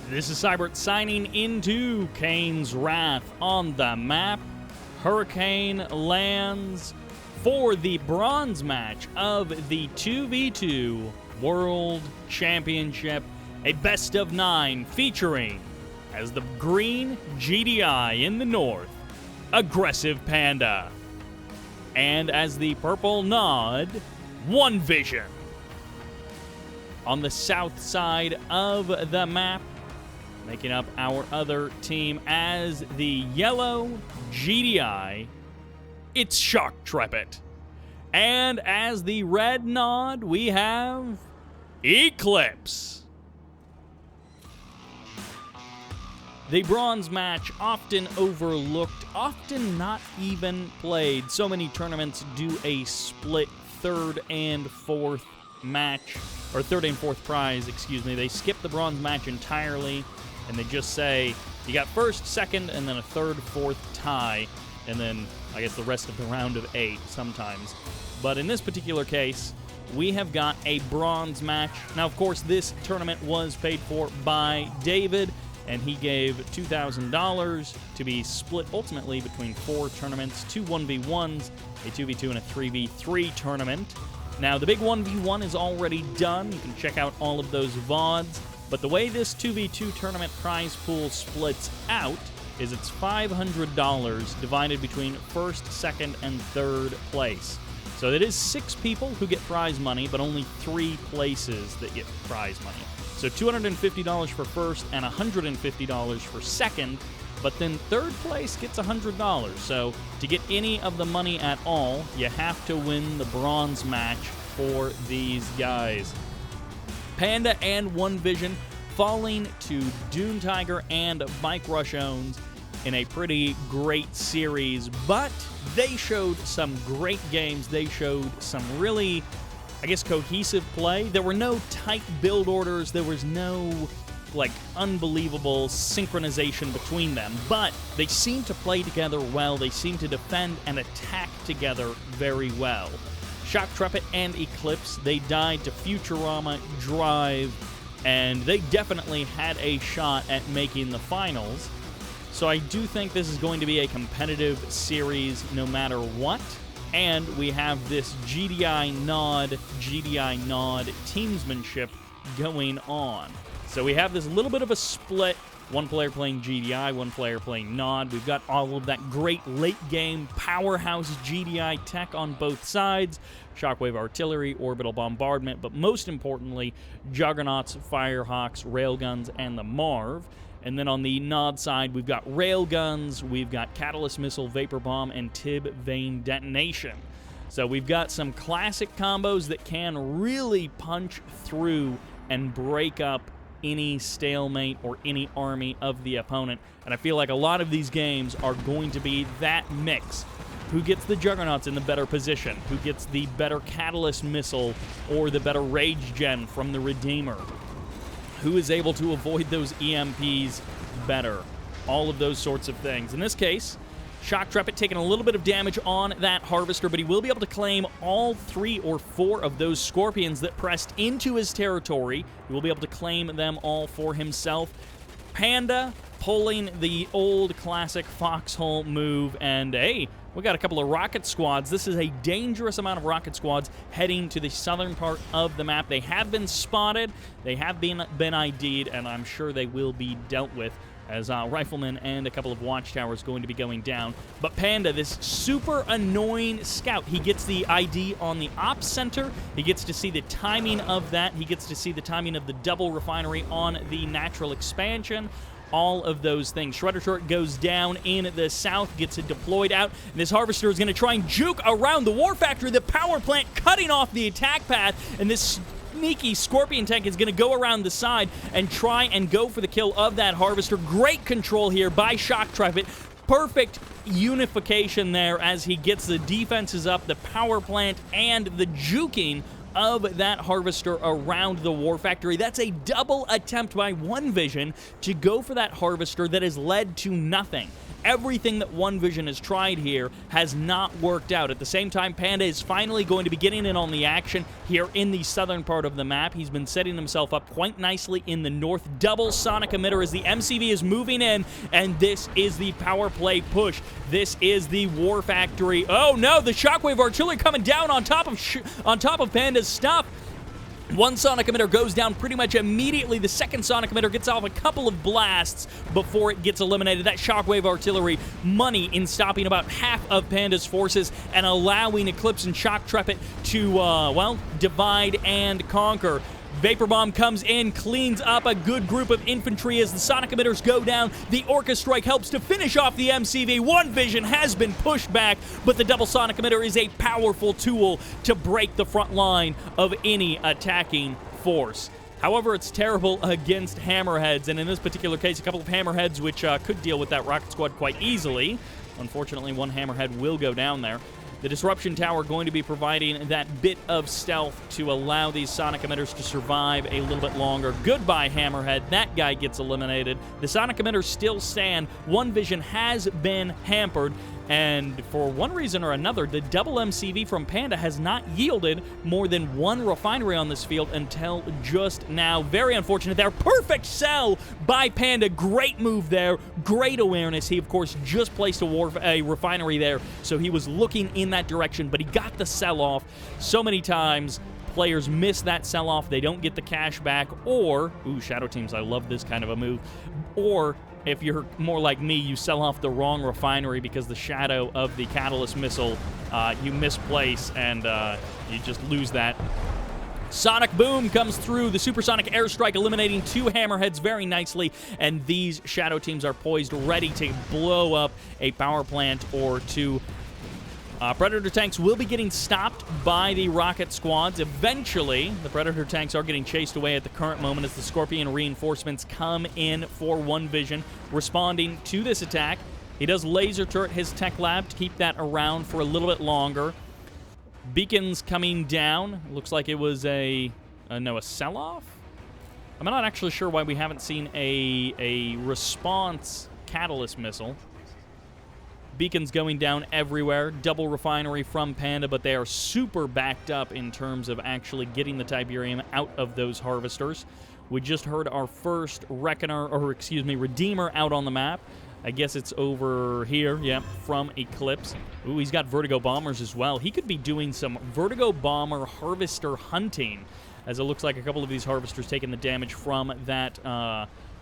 This is Sybert signing into Kane's Wrath on the map. Hurricane lands for the bronze match of the 2v2 World Championship, a best of 9 featuring, as the green GDI in the north, AggressivePanda, and as the purple nod, OneVISION. On the south side of the map, making up our other team as the yellow GDI, it's Shoktrepet. And as the red nod, we have Eclipse. The bronze match, often overlooked, often not even played. So many tournaments do a split third and fourth match, or third and fourth prize, excuse me. They skip the bronze match entirely, and they just say, you got first, second, and then a third, fourth tie, and then, I guess, the rest of the round of 8 sometimes. But in this particular case, we have got a bronze match. Now, of course, this tournament was paid for by David, and he gave $2,000 to be split ultimately between 4 tournaments, 2 1v1s, a 2v2, and a 3v3 tournament. Now, the big 1v1 is already done. You can check out all of those VODs. But the way this 2v2 tournament prize pool splits out is it's $500 divided between first, second, and third place. So it is 6 people who get prize money, but only 3 places that get prize money. So $250 for first and $150 for second, but then third place gets $100. So to get any of the money at all, you have to win the bronze match for these guys. Panda and OneVISION falling to Dune Tiger and BikeRushOwnz in a pretty great series, but they showed some great games. They showed some really, I guess, cohesive play. There were no tight build orders. There was no, unbelievable synchronization between them, but they seemed to play together well. They seemed to defend and attack together very well. Shoktrepet and Eclipse, they died to Futurama, Drive, and they definitely had a shot at making the finals. So I do think this is going to be a competitive series no matter what. And we have this GDI nod teamsmanship going on. So we have this little bit of a split. One player playing GDI, one player playing nod. We've got all of that great late-game powerhouse GDI tech on both sides. Shockwave artillery, orbital bombardment, but most importantly, Juggernauts, Firehawks, Railguns, and the Marv. And then on the nod side, we've got Railguns, we've got Catalyst Missile, Vapor Bomb, and Tib Vane Detonation. So we've got some classic combos that can really punch through and break up any stalemate or any army of the opponent. And I feel like a lot of these games are going to be that mix. Who gets the Juggernauts in the better position? Who gets the better Catalyst Missile or the better Rage Gen from the Redeemer? Who is able to avoid those EMPs better? All of those sorts of things. In this case, Shoktrepet taking a little bit of damage on that Harvester, but he will be able to claim all 3 or 4 of those Scorpions that pressed into his territory. He will be able to claim them all for himself. Panda pulling the old classic foxhole move, and hey, we got a couple of rocket squads. This is a dangerous amount of rocket squads heading to the southern part of the map. They have been spotted, they have been ID'd, and I'm sure they will be dealt with, as Rifleman and a couple of watchtowers going to be going down. But Panda, this super annoying scout, he gets the ID on the ops center. He gets to see the timing of that. He gets to see the timing of the double refinery on the natural expansion. All of those things. Shredder turret goes down in the south, gets it deployed out, and this Harvester is going to try and juke around the war factory, the power plant, cutting off the attack path, and this sneaky Scorpion tank is going to go around the side and try and go for the kill of that Harvester. Great control here by Shoktrepet. Perfect unification there as he gets the defenses up, the power plant, and the juking of that Harvester around the war factory. That's a double attempt by OneVISION to go for that Harvester that has led to nothing. everything that OneVISION has tried here has not worked out. At the same time, Panda is finally going to be getting in on the action here in the southern part of the map. He's been setting himself up quite nicely in the north. Double sonic emitter as the MCV is moving in, and this is the power play push. This is the war factory. Oh no, the shockwave artillery coming down on top of Panda's stuff. One sonic emitter goes down pretty much immediately. The second sonic emitter gets off a couple of blasts before it gets eliminated. That shockwave artillery money in stopping about half of Panda's forces and allowing Eclipse and Shoktrepet to, well, divide and conquer. Vapor Bomb comes in, cleans up a good group of infantry as the sonic emitters go down. The Orca Strike helps to finish off the MCV. OneVISION has been pushed back, but the double sonic emitter is a powerful tool to break the front line of any attacking force. However, it's terrible against hammerheads, and in this particular case, a couple of hammerheads which could deal with that rocket squad quite easily. Unfortunately, one hammerhead will go down there. The Disruption Tower going to be providing that bit of stealth to allow these sonic emitters to survive a little bit longer. Goodbye, Hammerhead. That guy gets eliminated. The sonic emitters still stand. OneVISION has been hampered, and for one reason or another, the double MCV from Panda has not yielded more than one refinery on this field until just now. Very unfortunate there. Perfect sell by Panda. Great move there. Great awareness. He, of course, just placed a refinery there, so he was looking in that direction, but he got the sell-off. So many times, players miss that sell-off. They don't get the cash back, or, ooh, Shadow Teams, I love this kind of a move, or if you're more like me, you sell off the wrong refinery because the shadow of the catalyst missile, you misplace, and you just lose that. Sonic Boom comes through, the supersonic airstrike eliminating two hammerheads very nicely, and these Shadow Teams are poised, ready to blow up a power plant or two. Predator tanks will be getting stopped by the rocket squads. Eventually, the Predator tanks are getting chased away at the current moment as the Scorpion reinforcements come in for OneVISION, responding to this attack. He does laser turret his tech lab to keep that around for a little bit longer. Beacons coming down. Looks like it was a sell-off? I'm not actually sure why we haven't seen a response catalyst missile. Beacons going down everywhere. Double refinery from Panda, but they are super backed up in terms of actually getting the Tiberium out of those harvesters. We just heard our first Redeemer out on the map. I guess it's over here, yeah, from Eclipse. Ooh, he's got Vertigo Bombers as well. He could be doing some Vertigo Bomber harvester hunting, as it looks like a couple of these harvesters taking the damage from that,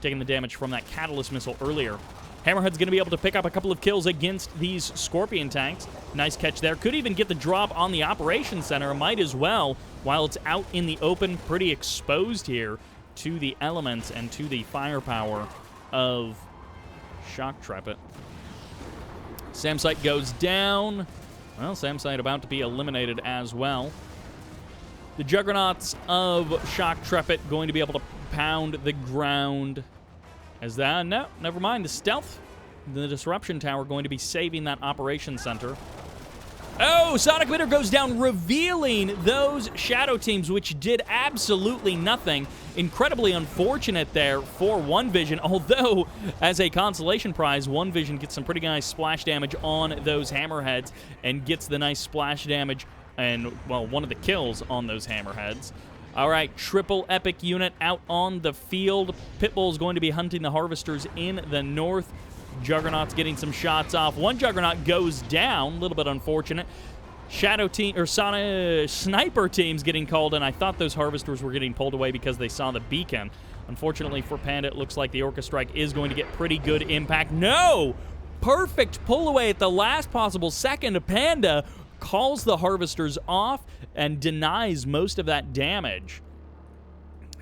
catalyst missile earlier. Hammerhead's going to be able to pick up a couple of kills against these Scorpion tanks. Nice catch there. Could even get the drop on the Operations Center. Might as well, while it's out in the open, pretty exposed here to the elements and to the firepower of Shoktrepet. SamSite goes down. Well, SamSite about to be eliminated as well. The Juggernauts of Shoktrepet going to be able to pound the ground. As that, no, never mind. The stealth, the Disruption Tower going to be saving that Operations Center. Oh, Sonic Emitter goes down, revealing those Shadow Teams, which did absolutely nothing. Incredibly unfortunate there for OneVISION, although as a consolation prize, OneVISION gets some pretty nice splash damage on those hammerheads and gets the nice splash damage and, well, one of the kills on those hammerheads. All right, triple epic unit out on the field. Pitbull's going to be hunting the harvesters in the north. Juggernaut's getting some shots off. One Juggernaut goes down, a little bit unfortunate. Shadow team or sniper teams getting called in. I thought those harvesters were getting pulled away because they saw the beacon. Unfortunately for Panda, it looks like the Orca Strike is going to get pretty good impact. No! Perfect pull away at the last possible second. Panda calls the harvesters off and denies most of that damage.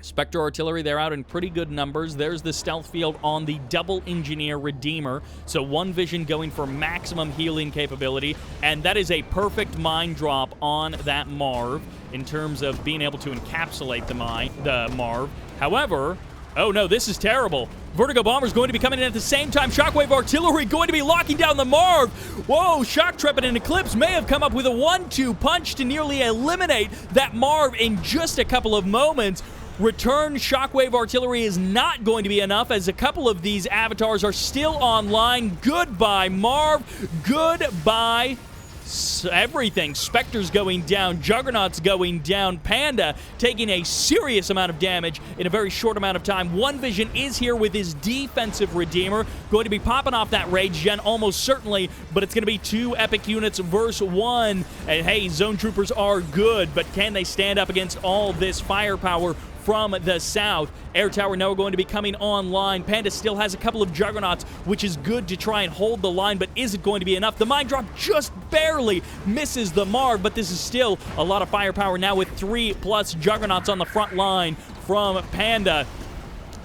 Spectre Artillery, they're out in pretty good numbers. There's the stealth field on the double engineer Redeemer. So OneVISION going for maximum healing capability. And that is a perfect mine drop on that Marv in terms of being able to encapsulate the Marv. However, oh no, this is terrible. Vertigo Bomber's going to be coming in at the same time. Shockwave Artillery going to be locking down the Marv. Whoa, Shoktrepet and Eclipse may have come up with a 1-2 punch to nearly eliminate that Marv in just a couple of moments. Return shockwave artillery is not going to be enough, as a couple of these avatars are still online. Goodbye, Marv. Goodbye, everything. Spectre's going down. Juggernaut's going down. Panda taking a serious amount of damage in a very short amount of time. OneVision is here with his defensive Redeemer. Going to be popping off that Rage Gen almost certainly, but it's going to be 2 epic units versus 1. And hey, Zone Troopers are good, but can they stand up against all this firepower from the south? Air Tower now going to be coming online. Panda still has a couple of Juggernauts, which is good to try and hold the line, but is it going to be enough? The Mine Drop just barely misses the Marv, but this is still a lot of firepower now with 3+ Juggernauts on the front line from Panda.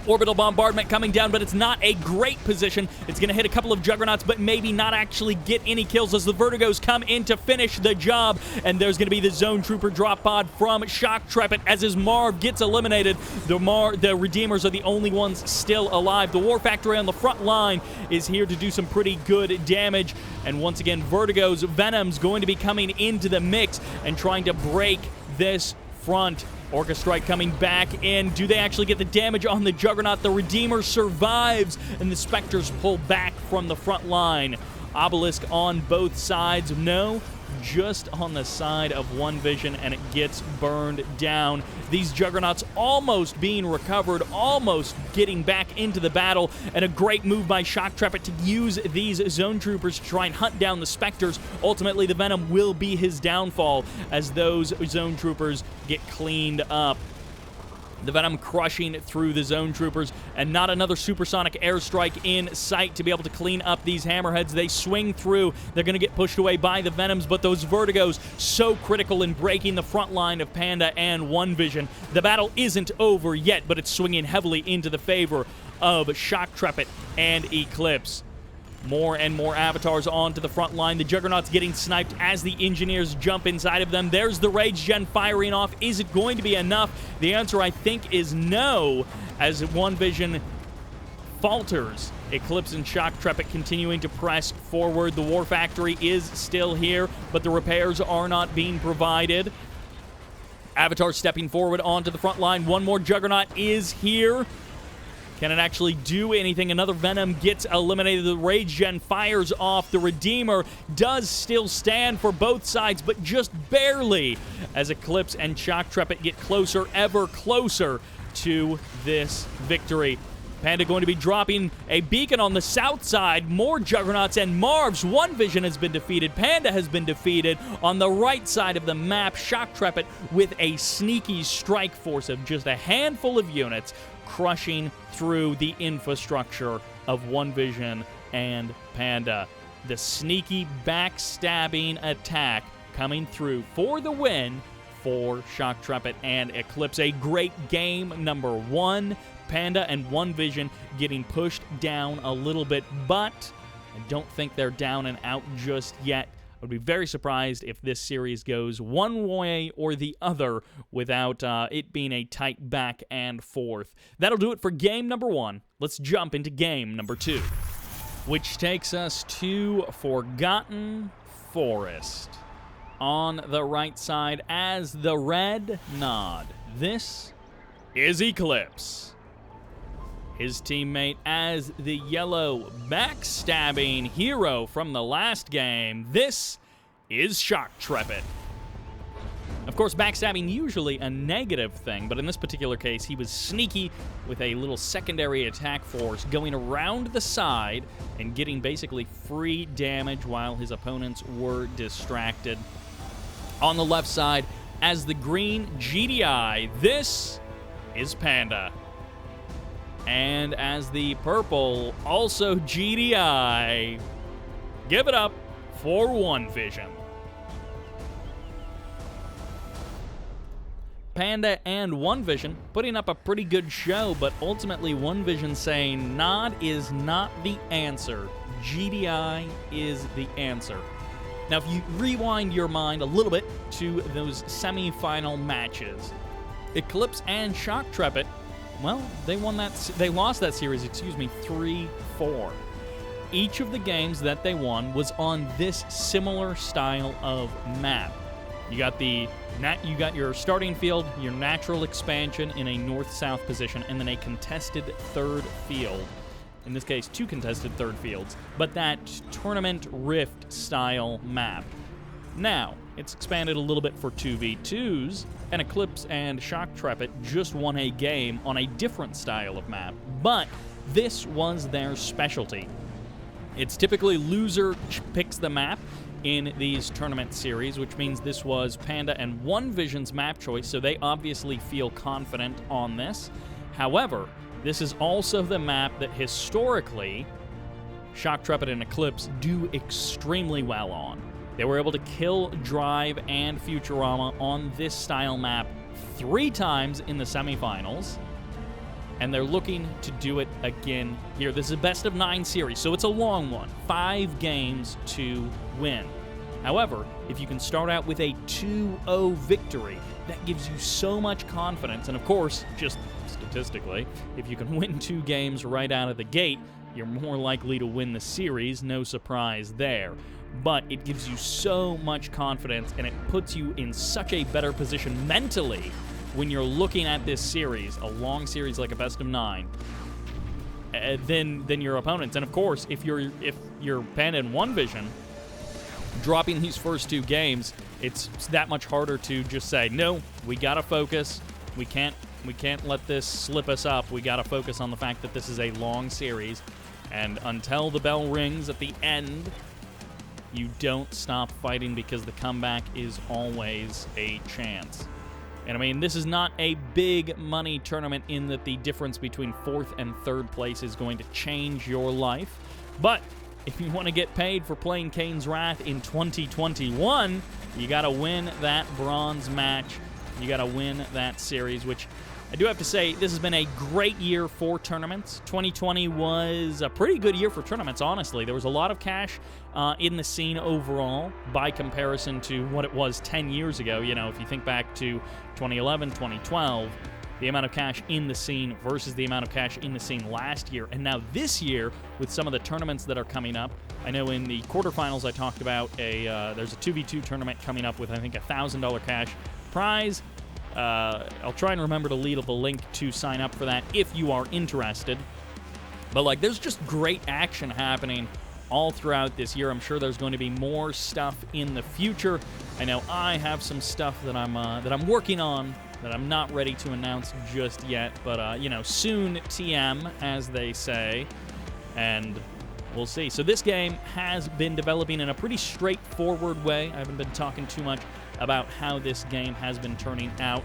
Orbital bombardment coming down, but it's not a great position. It's going to hit a couple of Juggernauts, but maybe not actually get any kills as the Vertigos come in to finish the job. And there's going to be the Zone Trooper drop pod from Shoktrepet as his Marv gets eliminated. The Redeemers are the only ones still alive. The War Factory on the front line is here to do some pretty good damage. And once again, Vertigo's Venom's going to be coming into the mix and trying to break this front. Orca Strike coming back in. Do they actually get the damage on the Juggernaut? The Redeemer survives, and the Spectres pull back from the front line. Obelisk on both sides. No, just on the side of OneVision, and it gets burned down. These Juggernauts almost being recovered, almost getting back into the battle, and a great move by Shoktrepet to use these Zone Troopers to try and hunt down the Spectres. Ultimately, the Venom will be his downfall as those Zone Troopers get cleaned up. The Venom crushing through the Zone Troopers, and not another supersonic airstrike in sight to be able to clean up these Hammerheads. They swing through. They're going to get pushed away by the Venoms, but those Vertigos so critical in breaking the front line of Panda and OneVision. The battle isn't over yet, but it's swinging heavily into the favor of Shoktrepet and Eclipse. More and more avatars onto the front line. The Juggernaut's getting sniped as the engineers jump inside of them. There's the Rage Gen firing off. Is it going to be enough? The answer, I think, is no, as OneVision falters. Eclipse and Shoktrepet continuing to press forward. The War Factory is still here, but the repairs are not being provided. Avatar stepping forward onto the front line. One more Juggernaut is here. Can it actually do anything? Another Venom gets eliminated. The Rage Gen fires off. The Redeemer does still stand for both sides, but just barely, as Eclipse and Shoktrepet get closer, ever closer to this victory. Panda going to be dropping a beacon on the south side. More Juggernauts and Marvs. OneVision has been defeated. Panda has been defeated. On the right side of the map, Shoktrepet with a sneaky strike force of just a handful of units crushing through the infrastructure of OneVision and Panda. The sneaky backstabbing attack coming through for the win for Shoktrepet and Eclipse. A great game number 1. Panda and OneVision getting pushed down a little bit, but I don't think they're down and out just yet. I would be very surprised if this series goes one way or the other without it being a tight back and forth. That'll do it for game number 1. Let's jump into game number 2, which takes us to Forgotten Forest. On the right side as the red nod, this is Eclipse. His teammate as the yellow backstabbing hero from the last game. This is Shoktrepet. Of course, backstabbing usually a negative thing, but in this particular case, he was sneaky with a little secondary attack force going around the side and getting basically free damage while his opponents were distracted. On the left side, as the green GDI, this is Panda. And as the purple, also GDI, give it up for OneVision. Panda and OneVision putting up a pretty good show, but ultimately OneVision saying Nod is not the answer. GDI is the answer. Now, if you rewind your mind a little bit to those semi-final matches, Eclipse and Shoktrepet, well, they lost that series, 3-4. Each of the games that they won was on this similar style of map. You got your starting field, your natural expansion in a north-south position, and then a contested third field. In this case, 2 contested third fields, but that Tournament Rift style map. Now, it's expanded a little bit for 2v2s, and Eclipse and Shoktrepet just won a game on a different style of map, but this was their specialty. It's typically loser picks the map in these tournament series, which means this was Panda and OneVision's map choice, so they obviously feel confident on this. However, this is also the map that historically Shoktrepet and Eclipse do extremely well on. They were able to kill Drive and Futurama on this style map 3 times in the semifinals, and they're looking to do it again here. This is a best of 9 series, so it's a long one. 5 games to win. However, if you can start out with a 2-0 victory, that gives you so much confidence, and of course, just statistically, if you can win 2 games right out of the gate, you're more likely to win the series, no surprise there. But it gives you so much confidence, and it puts you in such a better position mentally when you're looking at this series, a long series like a best of 9, than your opponents. And of course, if you're Panda and OneVision, dropping these first 2 games, it's that much harder to just say, no, we gotta focus. We can't let this slip us up. We gotta focus on the fact that this is a long series, and until the bell rings at the end, you don't stop fighting, because the comeback is always a chance. And I mean, this is not a big money tournament in that the difference between 4th and 3rd place is going to change your life. But if you want to get paid for playing Kane's Wrath in 2021, you got to win that bronze match. You got to win that series, which I do have to say, this has been a great year for tournaments. 2020 was a pretty good year for tournaments, honestly. There was a lot of cash in the scene overall by comparison to what it was 10 years ago. You know, if you think back to 2011, 2012, the amount of cash in the scene versus the amount of cash in the scene last year. And now this year, with some of the tournaments that are coming up, I know in the quarterfinals I talked about there's a 2v2 tournament coming up with, I think, $1,000 cash prize. I'll try and remember to leave the link to sign up for that if you are interested. But, like, there's just great action happening all throughout this year. I'm sure there's going to be more stuff in the future. I know I have some stuff that I'm working on that I'm not ready to announce just yet, but you know, soon TM, as they say, and we'll see. So this game has been developing in a pretty straightforward way. I haven't been talking too much about how this game has been turning out.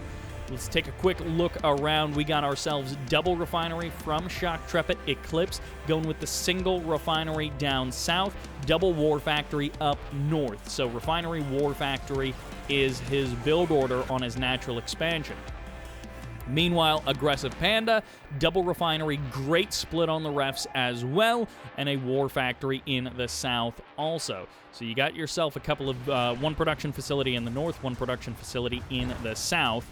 Let's take a quick look around. We got ourselves double refinery from Shoktrepet, Eclipse going with the single refinery down south, double war factory up north. So refinery war factory is his build order on his natural expansion. Meanwhile, AggressivePanda, double refinery, great split on the refs as well, and a war factory in the south also. So you got yourself a couple of, one production facility in the north, one production facility in the south,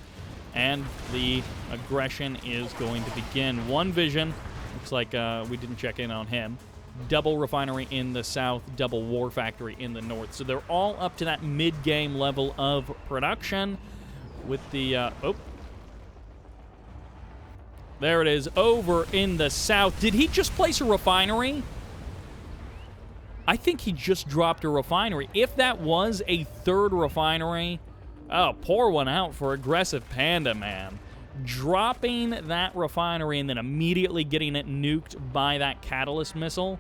and the aggression is going to begin. OneVision, looks like we didn't check in on him. Double refinery in the south, double war factory in the north. So they're all up to that mid-game level of production with the, there it is, over in the south. Did he just place a refinery? I think he just dropped a refinery. If that was a third refinery, oh, pour one out for AggressivePanda, man. Dropping that refinery and then immediately getting it nuked by that catalyst missile.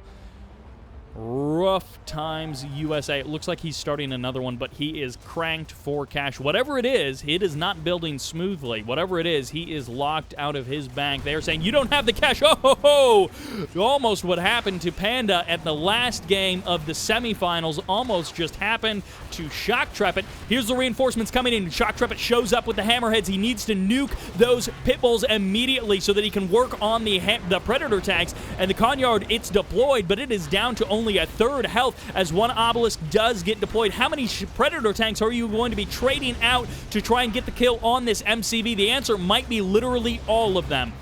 Rough times, USA. It looks like he's starting another one, but he is cranked for cash. Whatever it is not building smoothly. Whatever it is, he is locked out of his bank. They are saying, you don't have the cash. Oh, ho, ho. Almost what happened to Panda at the last game of the semifinals almost just happened to Shoktrepet. Here's the reinforcements coming in. Shoktrepet shows up with the hammerheads. He needs to nuke those pit bulls immediately so that he can work on the predator tanks. And the Conyard, it's deployed, but it is down to only a third health as one obelisk does get deployed. How many predator tanks are you going to be trading out to try and get the kill on this MCV? The answer might be literally all of them.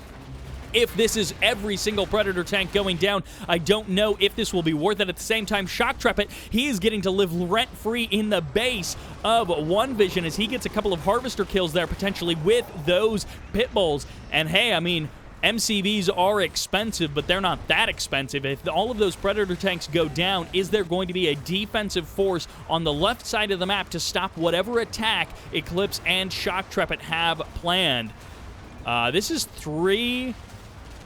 If this is every single Predator tank going down, I don't know if this will be worth it. At the same time, Shoktrepet, he is getting to live rent-free in the base of OneVISION as he gets a couple of Harvester kills there potentially with those pit bulls. And hey, I mean, MCVs are expensive, but they're not that expensive. If all of those Predator tanks go down, is there going to be a defensive force on the left side of the map to stop whatever attack Eclipse and Shoktrepet have planned? This is 3...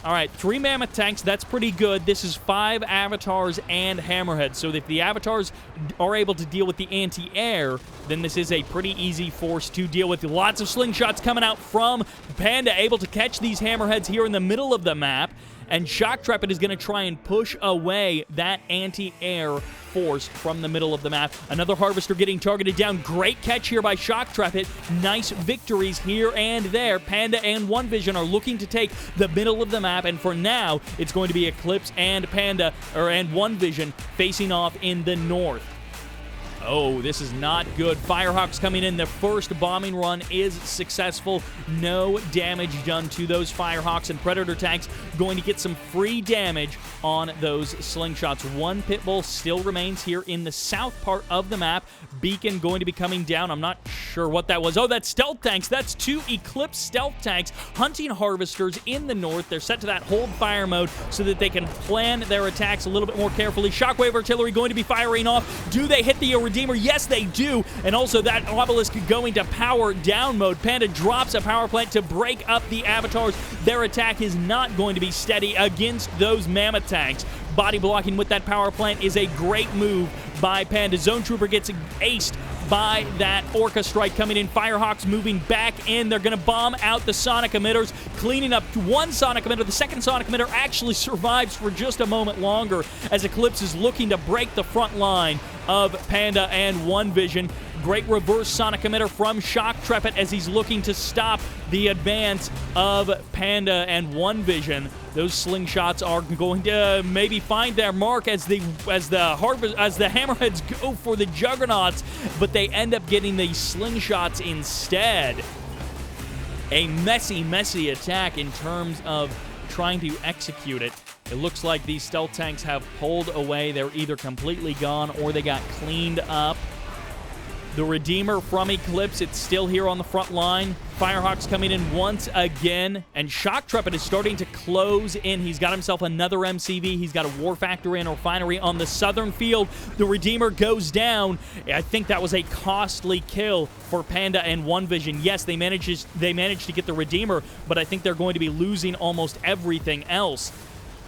All right, 3 Mammoth tanks, that's pretty good. This is 5 Avatars and Hammerheads. So if the Avatars are able to deal with the anti-air, then this is a pretty easy force to deal with. Lots of slingshots coming out from Panda, able to catch these Hammerheads here in the middle of the map. And Shoktrepet is going to try and push away that anti-air force from the middle of the map. Another Harvester getting targeted down. Great catch here by Shoktrepet. Nice victories here and there. Panda and OneVISION are looking to take the middle of the map, and for now, it's going to be Eclipse and and OneVISION facing off in the north. Oh, this is not good. Firehawks coming in. The first bombing run is successful. No damage done to those Firehawks, and Predator tanks going to get some free damage on those slingshots. 1 pit bull still remains here in the south part of the map. Beacon going to be coming down. I'm not sure what that was. Oh, that's stealth tanks. That's 2 Eclipse stealth tanks hunting Harvesters in the north. They're set to that hold fire mode so that they can plan their attacks a little bit more carefully. Shockwave artillery going to be firing off. Do they hit the Redeemer? Yes, they do. And also that obelisk going to power down mode. Panda drops a power plant to break up the Avatars. Their attack is not going to be steady against those Mammoth tanks. Body blocking with that power plant is a great move by Panda. Zone Trooper gets aced by that Orca strike coming in. Firehawks moving back in. They're going to bomb out the sonic emitters, cleaning up 1 sonic emitter. The second sonic emitter actually survives for just a moment longer as Eclipse is looking to break the front line of Panda and OneVISION. Great reverse sonic emitter from Shoktrepet as he's looking to stop the advance of Panda and OneVISION. Those slingshots are going to maybe find their mark as the Hammerheads go for the Juggernauts, but they end up getting the slingshots instead. A messy attack in terms of trying to execute it. It looks like these stealth tanks have pulled away. They're either completely gone or they got cleaned up. The Redeemer from Eclipse, it's still here on the front line. Firehawks coming in once again, and Shoktrepet is starting to close in. He's got himself another MCV. He's got a War Factory and Refinery on the southern field. The Redeemer goes down. I think that was a costly kill for Panda and OneVISION. Yes, they managed to get the Redeemer, but I think they're going to be losing almost everything else.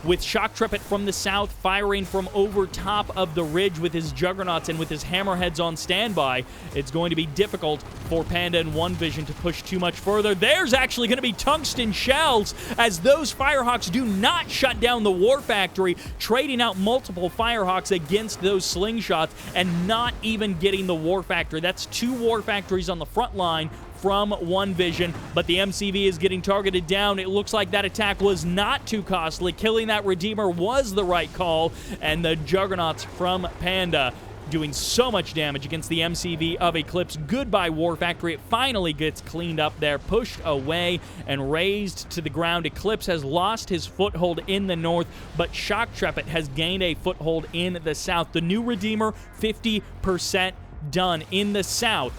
With Shoktrepet from the south firing from over top of the ridge with his Juggernauts and with his Hammerheads on standby, it's going to be difficult for Panda and OneVISION to push too much further. There's actually going to be tungsten shells as those Firehawks do not shut down the War Factory, trading out multiple Firehawks against those slingshots and not even getting the War Factory. That's 2 War Factories on the front line from OneVISION, but the MCV is getting targeted down. It looks like that attack was not too costly. Killing that Redeemer was the right call, and the Juggernauts from Panda doing so much damage against the MCV of Eclipse. Goodbye, War Factory. It finally gets cleaned up there, pushed away, and razed to the ground. Eclipse has lost his foothold in the north, but Shoktrepet has gained a foothold in the south. The new Redeemer, 50% done in the south.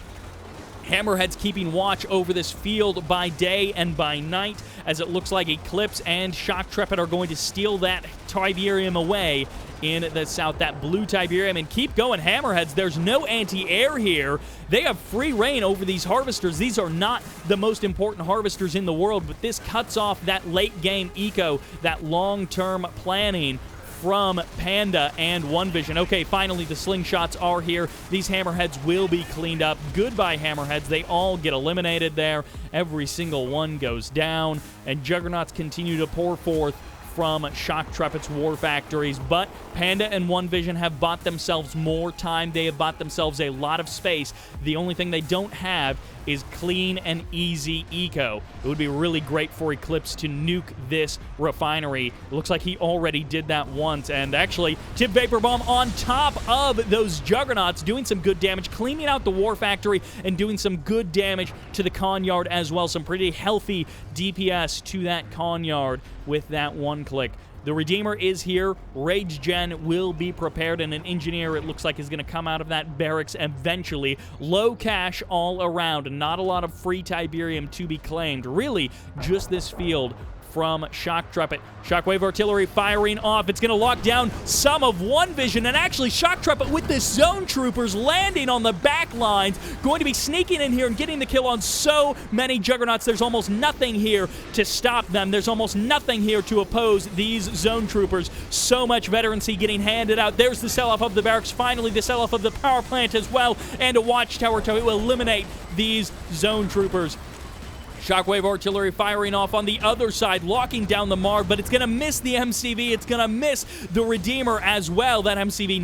Hammerheads keeping watch over this field by day and by night, as it looks like Eclipse and Shoktrepet are going to steal that Tiberium away in the south, that blue Tiberium, and keep going, Hammerheads. There's no anti-air here. They have free reign over these Harvesters. These are not the most important Harvesters in the world, but this cuts off that late-game eco, that long-term planning from Panda and OneVISION. Okay, finally the slingshots are here. These Hammerheads will be cleaned up. Goodbye, Hammerheads. They all get eliminated there. Every single one goes down, and Juggernauts continue to pour forth from Shoktrepet's War Factories, but Panda and OneVision have bought themselves more time. They have bought themselves a lot of space. The only thing they don't have is clean and easy eco. It would be really great for Eclipse to nuke this refinery. It looks like he already did that once, and actually, Tip Vapor Bomb on top of those Juggernauts, doing some good damage, cleaning out the War Factory, and doing some good damage to the con yard as well. Some pretty healthy DPS to that con yard with that one click. The Redeemer is here. Rage Gen will be prepared, and an Engineer, it looks like, is going to come out of that barracks eventually. Low cash all around, and not a lot of free Tiberium to be claimed. Really, just this field from Shoktrepet. Shockwave Artillery firing off. It's going to lock down some of OneVision, and actually Shoktrepet with the Zone Troopers landing on the back lines, going to be sneaking in here and getting the kill on so many Juggernauts. There's almost nothing here to stop them. There's almost nothing here to oppose these Zone Troopers. So much veterancy getting handed out. There's the sell-off of the barracks. Finally, the sell-off of the power plant as well, and a watchtower to eliminate these Zone Troopers. Shockwave Artillery firing off on the other side, locking down the Marv, but it's going to miss the MCV. It's going to miss the Redeemer as well. That MCV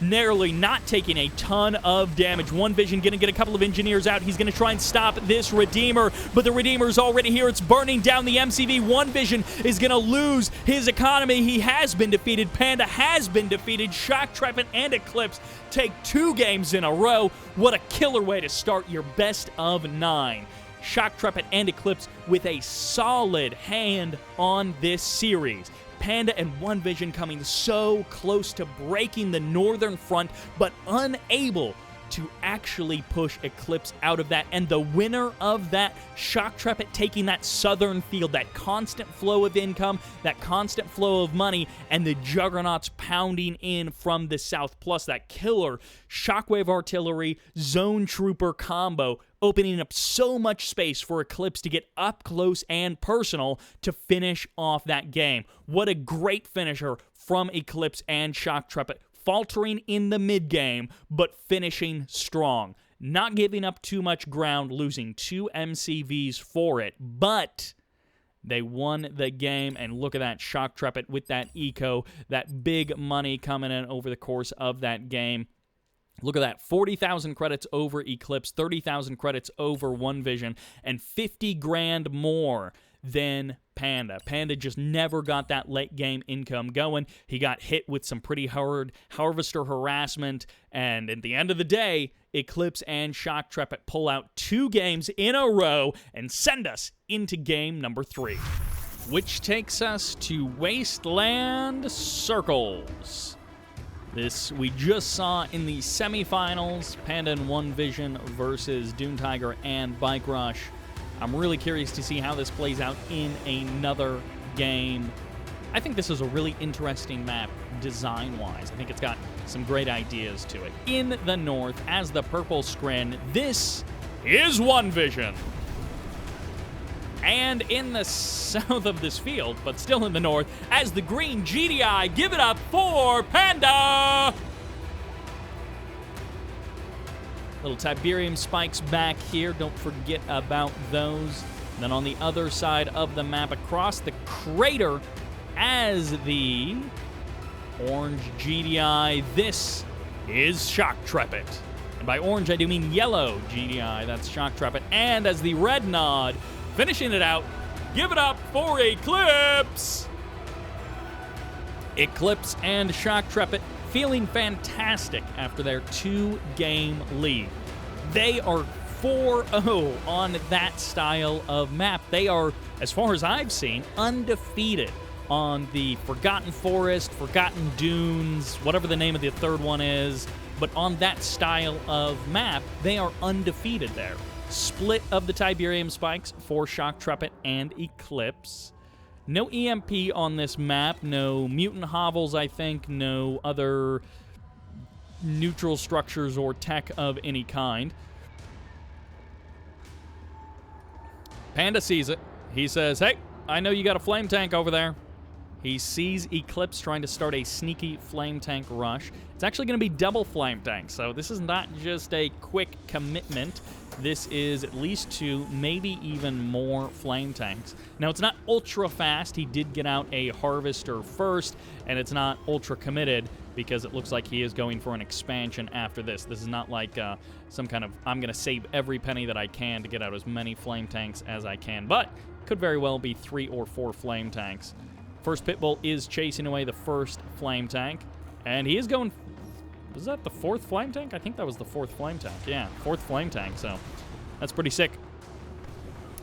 narrowly not taking a ton of damage. OneVision going to get a couple of Engineers out. He's going to try and stop this Redeemer, but the Redeemer's already here. It's burning down the MCV. OneVision is going to lose his economy. He has been defeated. Panda has been defeated. Shoktrepet and Eclipse take 2 games in a row. What a killer way to start your best of 9. Shoktrepet and Eclipse with a solid hand on this series. Panda and OneVision coming so close to breaking the northern front, but unable to actually push Eclipse out of that. And the winner of that, Shoktrepet taking that southern field, that constant flow of income, that constant flow of money, and the Juggernauts pounding in from the south, plus that killer Shockwave Artillery Zone Trooper combo, opening up so much space for Eclipse to get up close and personal to finish off that game. What a great finisher from Eclipse and Shoktrepet. Faltering in the mid-game, but finishing strong. Not giving up too much ground, losing 2 MCVs for it, but they won the game, and look at that, Shoktrepet with that eco, that big money coming in over the course of that game. Look at that, 40,000 credits over Eclipse, 30,000 credits over OneVision, and 50 grand more than Panda. Panda just never got that late game income going. He got hit with some pretty hard harvester harassment, and at the end of the day, Eclipse and Shoktrepet pull out 2 games in a row and send us into game number 3, which takes us to Wasteland Circles. This we just saw in the semifinals, Panda and OneVision versus Doom Tiger and Bike Rush. I'm really curious to see how this plays out in another game. I think this is a really interesting map design-wise. I think it's got some great ideas to it. In the north, as the purple screen, this is OneVision. And in the south of this field, but still in the north, as the green GDI, give it up for Panda! Little Tiberium spikes back here. Don't forget about those. And then on the other side of the map, across the crater, as the orange GDI, this is Shoktrepet. And by orange, I do mean yellow GDI. That's Shoktrepet. And as the red nod, finishing it out, give it up for Eclipse! Eclipse and Shoktrepet feeling fantastic after their 2-game lead. They are 4-0 on that style of map. They are, as far as I've seen, undefeated on the Forgotten Forest, Forgotten Dunes, whatever the name of the third one is. But on that style of map, they are undefeated there. Split of the Tiberium spikes for Shoktrepet and Eclipse. No EMP on this map, no mutant hovels, I think, no other neutral structures or tech of any kind. Panda sees it. He says, hey, I know you got a flame tank over there. He sees Eclipse trying to start a sneaky flame tank rush. It's actually going to be double flame tanks, so this is not just a quick commitment. this is at least 2, maybe even more flame tanks. Now, it's not ultra fast. He did get out a harvester first, and it's not ultra committed because it looks like he is going for an expansion after this. This is not like some kind of, I'm going to save every penny that I can to get out as many flame tanks as I can, but could very well be 3 or 4 flame tanks. First Pitbull is chasing away the first flame tank, and he is going... Was that the 4th flame tank? I think that was the 4th flame tank. Yeah, 4th flame tank, so that's pretty sick.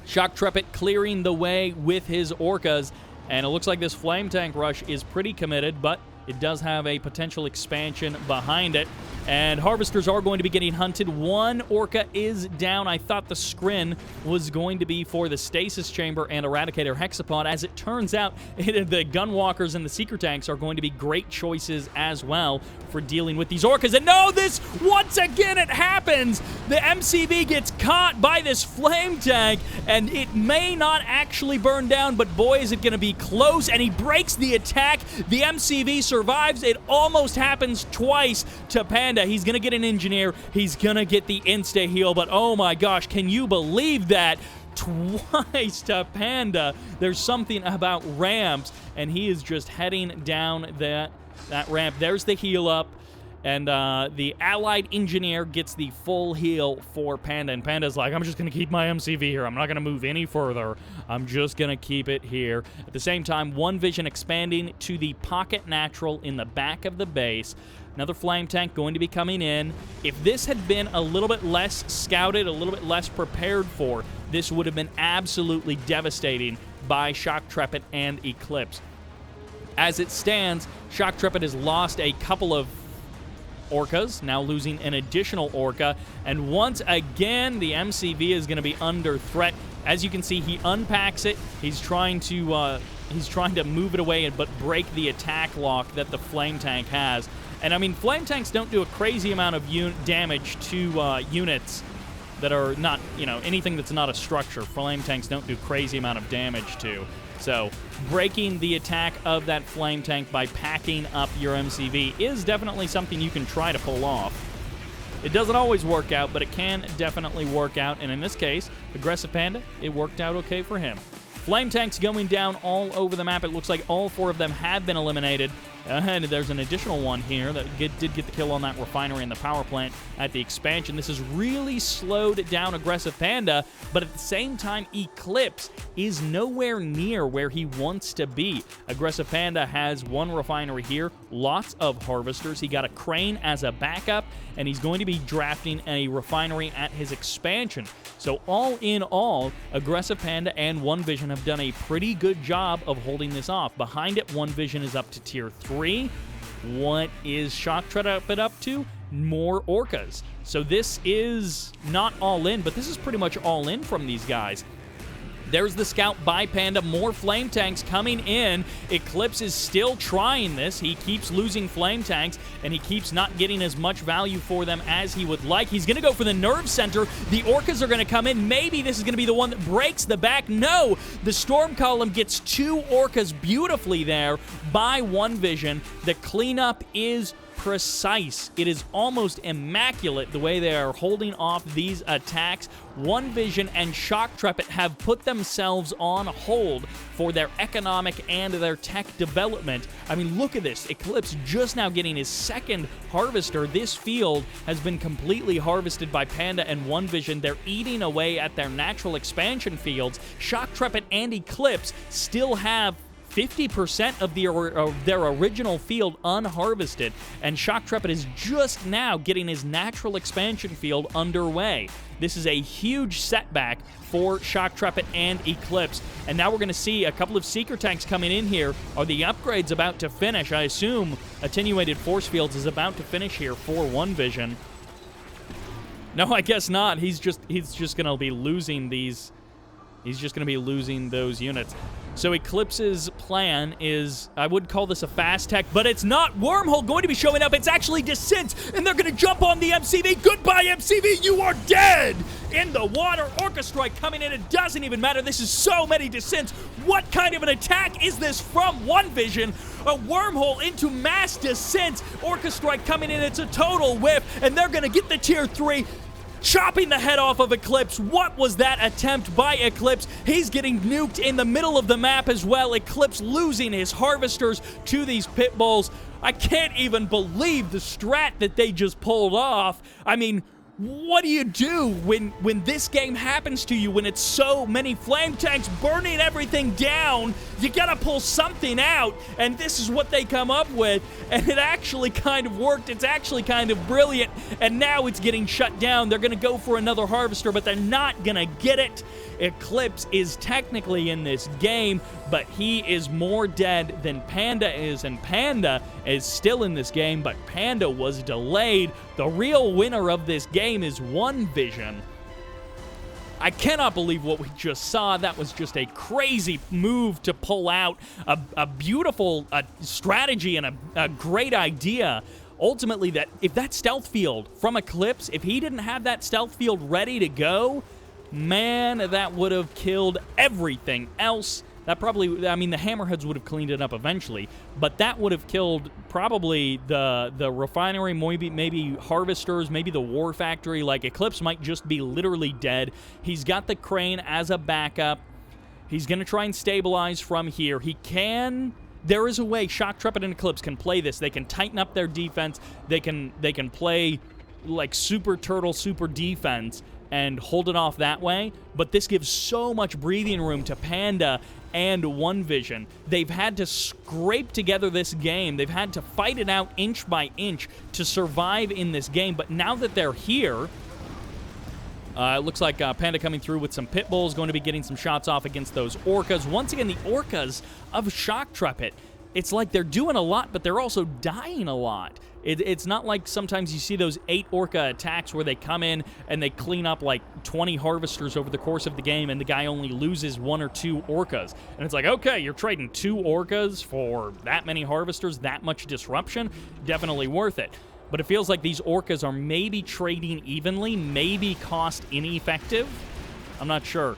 Shoktrepet clearing the way with his orcas, and it looks like this flame tank rush is pretty committed, but it does have a potential expansion behind it. And harvesters are going to be getting hunted. 1 orca is down. I thought the scrin was going to be for the stasis chamber and eradicator hexapod. As it turns out, the gunwalkers and the seeker tanks are going to be great choices as well for dealing with these orcas. And no, this, once again, it happens. The MCV gets caught by this flame tank, and it may not actually burn down, but boy, is it going to be close. And he breaks the attack. The MCV survives. It almost happens twice to Panda. He's going to get an engineer. He's going to get the insta-heal, but oh my gosh, can you believe that? Twice to Panda. There's something about ramps, and he is just heading down that ramp. There's the heal up, and the allied engineer gets the full heal for Panda, and Panda's like, I'm just going to keep my MCV here. I'm not going to move any further. I'm just going to keep it here. At the same time, OneVISION expanding to the pocket natural in the back of the base. Another flame tank going to be coming in. If this had been a little bit less scouted, a little bit less prepared for, this would have been absolutely devastating by Shoktrepet and Eclipse. As it stands, Shoktrepet has lost a couple of orcas, now losing an additional orca, and once again, the MCV is going to be under threat. As you can see, he unpacks it. He's trying to move it away, but break the attack lock that the flame tank has. And I mean, flame tanks don't do a crazy amount of damage to units that are not, anything that's not a structure. Flame tanks don't do crazy amount of damage to. So breaking the attack of that flame tank by packing up your MCV is definitely something you can try to pull off. It doesn't always work out, but it can definitely work out. And in this case, AggressivePanda, it worked out okay for him. Flame tanks going down all over the map. It looks like all 4 of them have been eliminated. And there's an additional one here that did get the kill on that refinery and the power plant at the expansion. This has really slowed down AggressivePanda, but at the same time, Eclipse is nowhere near where he wants to be. AggressivePanda has 1 refinery here, lots of harvesters. He got a crane as a backup, and he's going to be drafting a refinery at his expansion. So all in all, AggressivePanda and OneVISION have done a pretty good job of holding this off. Behind it, OneVISION is up to tier 3. What is Shoktrepet up to? More orcas. So this is not all in, but this is pretty much all in from these guys. There's the scout by Panda. More flame tanks coming in. Eclipse is still trying this. He keeps losing flame tanks, and he keeps not getting as much value for them as he would like. He's going to go for the nerve center. The orcas are going to come in. Maybe this is going to be the one that breaks the back. No! The storm column gets 2 orcas beautifully there by OneVISION. The cleanup is precise. It is almost immaculate the way they are holding off these attacks. OneVISION and Shoktrepet have put themselves on hold for their economic and their tech development. I mean, look at this. Eclipse just now getting his 2nd harvester. This field has been completely harvested by Panda and OneVISION. They're eating away at their natural expansion fields. Shoktrepet and Eclipse still have 50% of their original field unharvested, and Shoktrepet is just now getting his natural expansion field underway. This is a huge setback for Shoktrepet and Eclipse, and now we're going to see a couple of seeker tanks coming in here. Are the upgrades about to finish? I assume attenuated force fields is about to finish here for OneVISION. No, I guess not. He's just going to be losing these. He's just going to be losing those units. So Eclipse's plan is, I would call this a fast tech, but it's not. Wormhole going to be showing up. It's actually Descent, and they're going to jump on the MCV. Goodbye, MCV. You are dead in the water. Orca Strike coming in. It doesn't even matter. This is so many Descents. What kind of an attack is this from OneVISION? A Wormhole into mass Descent. Orca Strike coming in. It's a total whiff, and they're going to get the tier 3. chopping the head off of Eclipse. What was that attempt by Eclipse? He's getting nuked in the middle of the map as well. Eclipse losing his harvesters to these pit bulls. I can't even believe the strat that they just pulled off. I mean, what do you do when this game happens to you, when it's so many flame tanks burning everything down? You gotta pull something out, and this is what they come up with, and it actually kind of worked. It's actually kind of brilliant, and now it's getting shut down. They're gonna go for another harvester, but they're not gonna get it. Eclipse is technically in this game, but he is more dead than Panda is, and Panda is still in this game, but Panda was delayed. The real winner of this game is OneVISION. I cannot believe what we just saw. That was just a crazy move to pull out a beautiful strategy and a great idea. Ultimately, that if that stealth field from Eclipse, if he didn't have that stealth field ready to go, man, that would have killed everything else. That probably, I mean, the Hammerheads would have cleaned it up eventually, but that would have killed probably the refinery, maybe harvesters, maybe the war factory. Like, Eclipse might just be literally dead. He's got the crane as a backup. He's going to try and stabilize from here. He can... There is a way Shoktrepet and Eclipse can play this. They can tighten up their defense. They can play like super turtle, super defense and hold it off that way, but this gives so much breathing room to Panda and OneVISION. They've had to scrape together this game. They've had to fight it out inch by inch to survive in this game, but now that they're here, it looks like Panda coming through with some pit bulls, going to be getting some shots off against those orcas. Once again, the orcas of Shoktrepet, it's like they're doing a lot, but they're also dying a lot. It's not like sometimes you see those 8 orca attacks where they come in and they clean up like 20 harvesters over the course of the game and the guy only loses 1 or 2 orcas. And it's like, okay, you're trading 2 orcas for that many harvesters, that much disruption? Definitely worth it. But it feels like these orcas are maybe trading evenly, maybe cost ineffective. I'm not sure.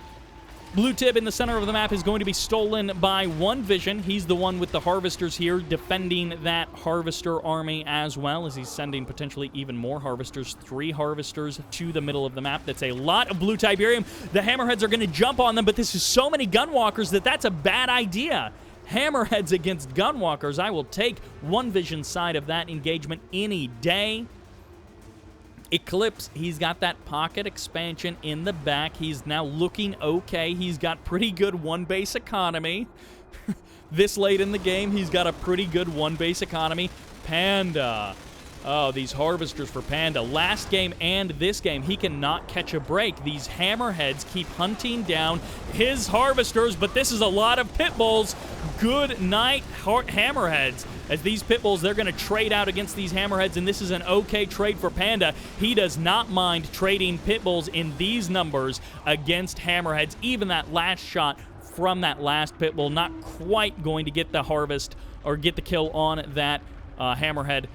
Blue tip in the center of the map is going to be stolen by OneVISION. He's the one with the harvesters here, defending that harvester army as well, as he's sending potentially even more harvesters. 3 harvesters to the middle of the map. That's a lot of blue Tiberium. The Hammerheads are going to jump on them, but this is so many Gunwalkers that's a bad idea. Hammerheads against Gunwalkers. I will take OneVISION's side of that engagement any day. Eclipse, he's got that pocket expansion in the back. He's now looking okay. He's got pretty good one-base economy. This late in the game, he's got a pretty good one-base economy. Panda. Oh, these harvesters for Panda. Last game and this game, he cannot catch a break. These Hammerheads keep hunting down his harvesters, but this is a lot of pit bulls. Good night, Hammerheads. As these pit bulls, they're going to trade out against these Hammerheads, and this is an okay trade for Panda. He does not mind trading pit bulls in these numbers against Hammerheads. Even that last shot from that last pit bull, not quite going to get the harvest or get the kill on that Hammerhead.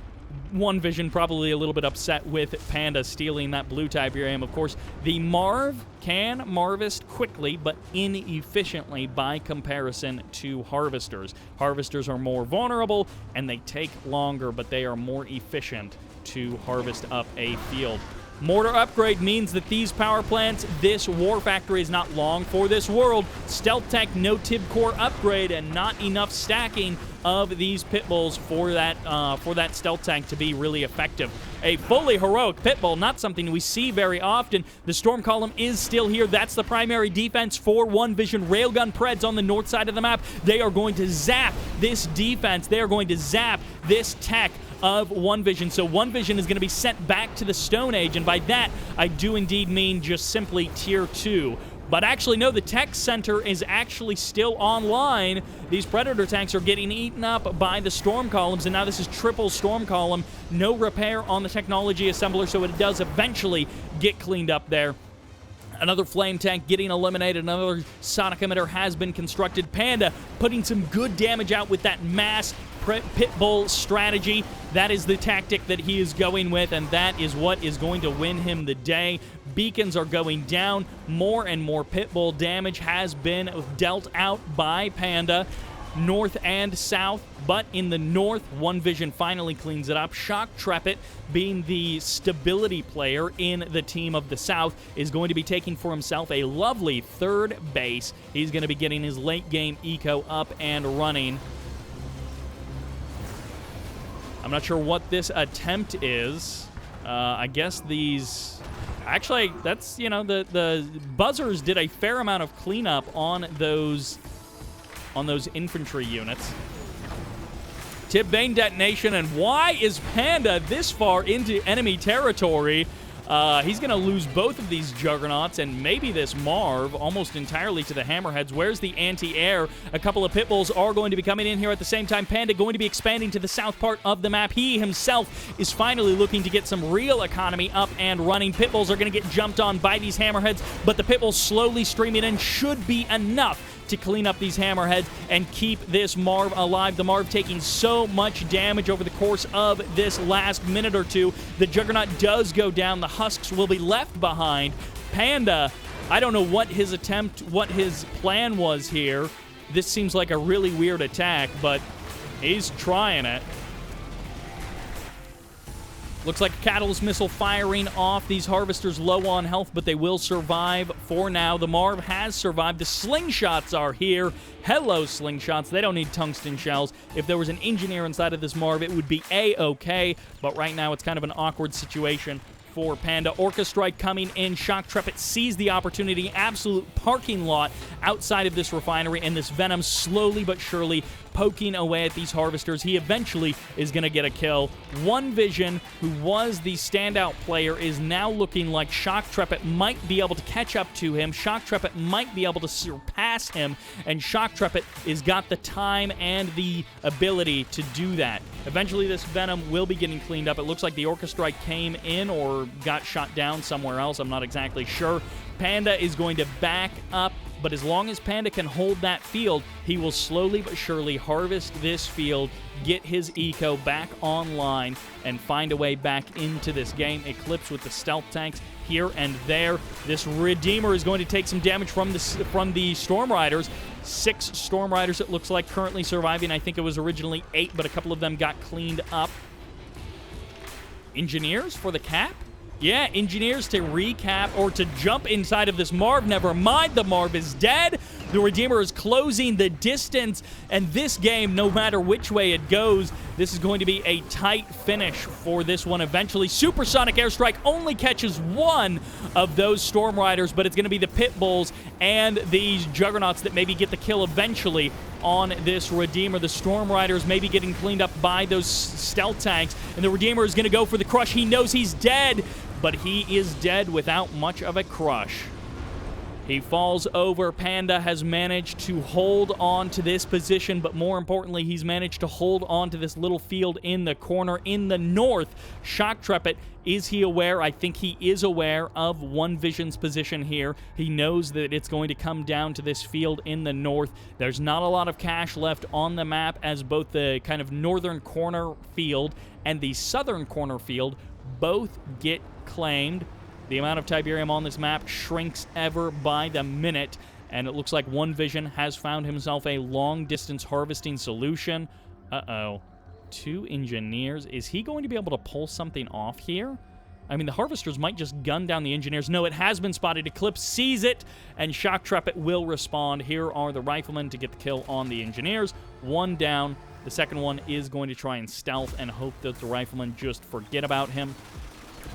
OneVISION probably a little bit upset with Panda stealing that blue Tiberium. Of course, the Marv can harvest quickly, but inefficiently by comparison to harvesters. Harvesters are more vulnerable, and they take longer, but they are more efficient to harvest up a field. Mortar upgrade means that these power plants, this war factory is not long for this world. Stealth Tech, no Tib Core upgrade, and not enough stacking of these pit bulls for that stealth tank to be really effective. A fully heroic pit bull, not something we see very often. The storm column is still here. That's the primary defense for OneVISION. Railgun Preds on the north side of the map. They are going to zap this defense. They are going to zap this tech of OneVISION. So OneVISION is going to be sent back to the Stone Age, and by that, I do indeed mean just simply Tier 2. But actually, no, the tech center is actually still online. These Predator tanks are getting eaten up by the storm columns, and now this is triple storm column. No repair on the technology assembler, so it does eventually get cleaned up there. Another flame tank getting eliminated. Another sonic emitter has been constructed. Panda putting some good damage out with that mass pit bull strategy. That is the tactic that he is going with, and that is what is going to win him the day. Beacons are going down. More and more pit bull damage has been dealt out by Panda. north and south, but in the north, OneVISION finally cleans it up. Shoktrepet, being the stability player in the team of the south, is going to be taking for himself a lovely third base. He's going to be getting his late game eco up and running. I'm not sure what this attempt is. I guess these... Actually, that's, you know, the buzzers did a fair amount of cleanup on those infantry units. Tip Vane detonation, and why is Panda this far into enemy territory? He's going to lose both of these Juggernauts and maybe this Marv almost entirely to the Hammerheads. Where's the anti-air? A couple of Pitbulls are going to be coming in here at the same time. Panda going to be expanding to the south part of the map. He himself is finally looking to get some real economy up and running. Pitbulls are going to get jumped on by these Hammerheads, but the Pitbulls slowly streaming in should be enough to clean up these Hammerheads and keep this Marv alive. The Marv taking so much damage over the course of this last minute or two. The Juggernaut does go down. The Husks will be left behind. Panda, I don't know what his plan was here. This seems like a really weird attack, but he's trying it. Looks like a Catalyst Missile firing off. These Harvesters low on health, but they will survive for now. The Marv has survived. The Slingshots are here. Hello, Slingshots. They don't need tungsten shells. If there was an engineer inside of this Marv, it would be A-okay, but right now it's kind of an awkward situation for Panda. Orca Strike coming in. Shoktrepet sees the opportunity. Absolute parking lot outside of this refinery, and this Venom slowly but surely poking away at these Harvesters. He eventually is going to get a kill. OneVISION, who was the standout player, is now looking like Shoktrepet might be able to catch up to him. Shoktrepet might be able to surpass him, and Shoktrepet has got the time and the ability to do that. Eventually, this Venom will be getting cleaned up. It looks like the Orca Strike came in or got shot down somewhere else. I'm not exactly sure. Panda is going to back up, but as long as Panda can hold that field, he will slowly but surely harvest this field, get his eco back online, and find a way back into this game. Eclipse with the stealth tanks here and there. This Redeemer is going to take some damage from the Storm Riders. 6 Storm Riders, it looks like, currently surviving. I think it was originally 8, but a couple of them got cleaned up. Engineers for the cap? Yeah, Engineers to recap or to jump inside of this Marv. Never mind, the Marv is dead. The Redeemer is closing the distance, and this game, no matter which way it goes, this is going to be a tight finish for this one. Eventually, Supersonic Airstrike only catches one of those Storm Riders, but it's going to be the Pitbulls and these Juggernauts that maybe get the kill eventually on this Redeemer. The Storm Riders maybe getting cleaned up by those stealth tanks, and the Redeemer is going to go for the crush. He knows he's dead, but he is dead without much of a crush. He falls over. Panda has managed to hold on to this position, but more importantly, he's managed to hold on to this little field in the corner in the north. Shoktrepet, is he aware? I think he is aware of OneVISION's position here. He knows that it's going to come down to this field in the north. There's not a lot of cash left on the map, as both the kind of northern corner field and the southern corner field both get claimed. The amount of Tiberium on this map shrinks ever by the minute, and it looks like OneVISION has found himself a long-distance harvesting solution. Uh-oh. 2 Engineers. Is he going to be able to pull something off here? I mean, the Harvesters might just gun down the Engineers. No, it has been spotted. Eclipse sees it, and Shoktrepet will respond. Here are the Riflemen to get the kill on the Engineers. 1 down. The second one is going to try and stealth and hope that the Riflemen just forget about him.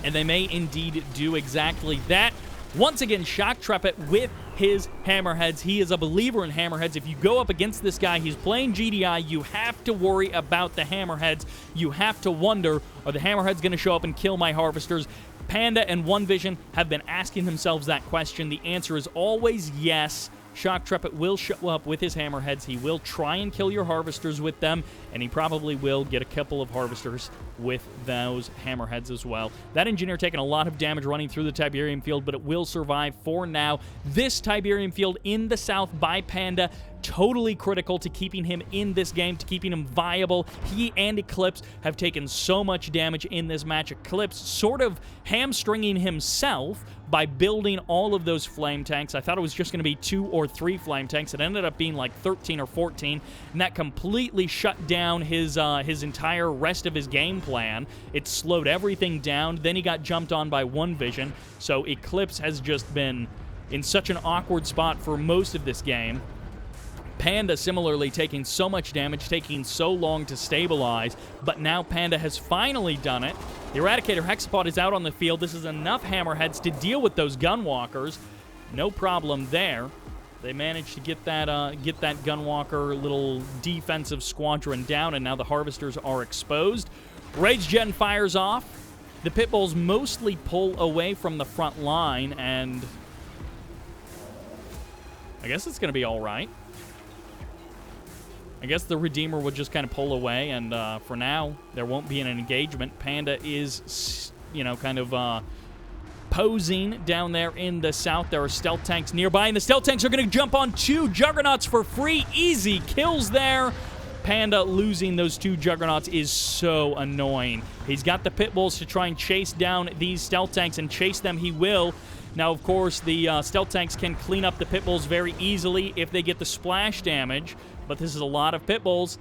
And they may indeed do exactly that. Once again, Shoktrepet with his Hammerheads. He is a believer in Hammerheads. If you go up against this guy, he's playing GDI, you have to worry about the Hammerheads. You have to wonder, are the Hammerheads going to show up and kill my Harvesters? Panda and OneVISION have been asking themselves that question. The answer is always yes. Shoktrepet will show up with his Hammerheads. He will try and kill your Harvesters with them, and he probably will get a couple of Harvesters with those Hammerheads as well. That Engineer taking a lot of damage running through the Tiberium field, but it will survive for now. This Tiberium field in the south by Panda totally critical to keeping him in this game, to keeping him viable. He and Eclipse have taken so much damage in this match. Eclipse sort of hamstringing himself by building all of those flame tanks. I thought it was just going to be 2 or 3 flame tanks. It ended up being like 13 or 14, and that completely shut down his entire rest of his game plan. It slowed everything down. Then he got jumped on by OneVISION, so Eclipse has just been in such an awkward spot for most of this game. Panda similarly taking so much damage, taking so long to stabilize, but now Panda has finally done it. The Eradicator Hexapod is out on the field. This is enough Hammerheads to deal with those Gunwalkers. No problem there. They managed to get that Gunwalker little defensive squadron down, and now the Harvesters are exposed. Rage Gen fires off. The Pitbulls mostly pull away from the front line, and I guess it's going to be all right. I guess the Redeemer would just kind of pull away, and for now, there won't be an engagement. Panda is, you know, kind of posing down there in the south. There are stealth tanks nearby, and the stealth tanks are going to jump on 2 Juggernauts for free. Easy kills there. Panda losing those 2 Juggernauts is so annoying. He's got the Pitbulls to try and chase down these stealth tanks, and chase them he will. Now, of course, the stealth tanks can clean up the Pitbulls very easily if they get the splash damage, but this is a lot of Pitbulls.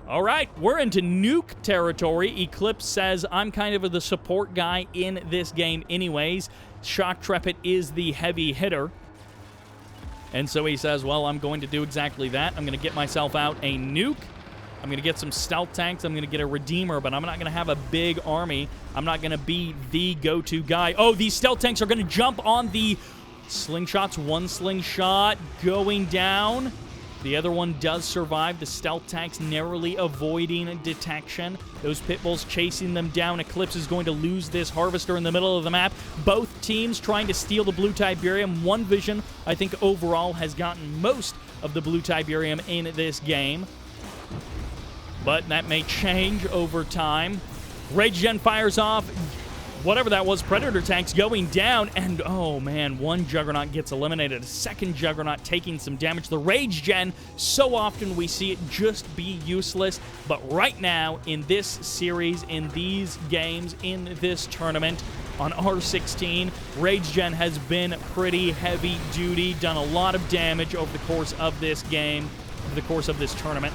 All right, we're into nuke territory. Eclipse says, I'm kind of the support guy in this game anyways. Shoktrepet is the heavy hitter. And so he says, well, I'm going to do exactly that. I'm going to get myself out a nuke. I'm going to get some stealth tanks. I'm going to get a Redeemer, but I'm not going to have a big army. I'm not going to be the go-to guy. Oh, these stealth tanks are going to jump on the slingshots. One slingshot going down. The other one does survive. The stealth tanks narrowly avoiding detection. Those Pitbulls chasing them down. Eclipse is going to lose this Harvester in the middle of the map. Both teams trying to steal the Blue Tiberium. OneVISION, I think, overall has gotten most of the Blue Tiberium in this game, but that may change over time. Rage Gen fires off. Whatever that was, Predator tanks going down, and oh man, 1 Juggernaut gets eliminated. A 2nd Juggernaut taking some damage. The Rage Gen, so often we see it just be useless, but right now, in this series, in these games, in this tournament, on R16, Rage Gen has been pretty heavy duty, done a lot of damage over the course of this game, over the course of this tournament.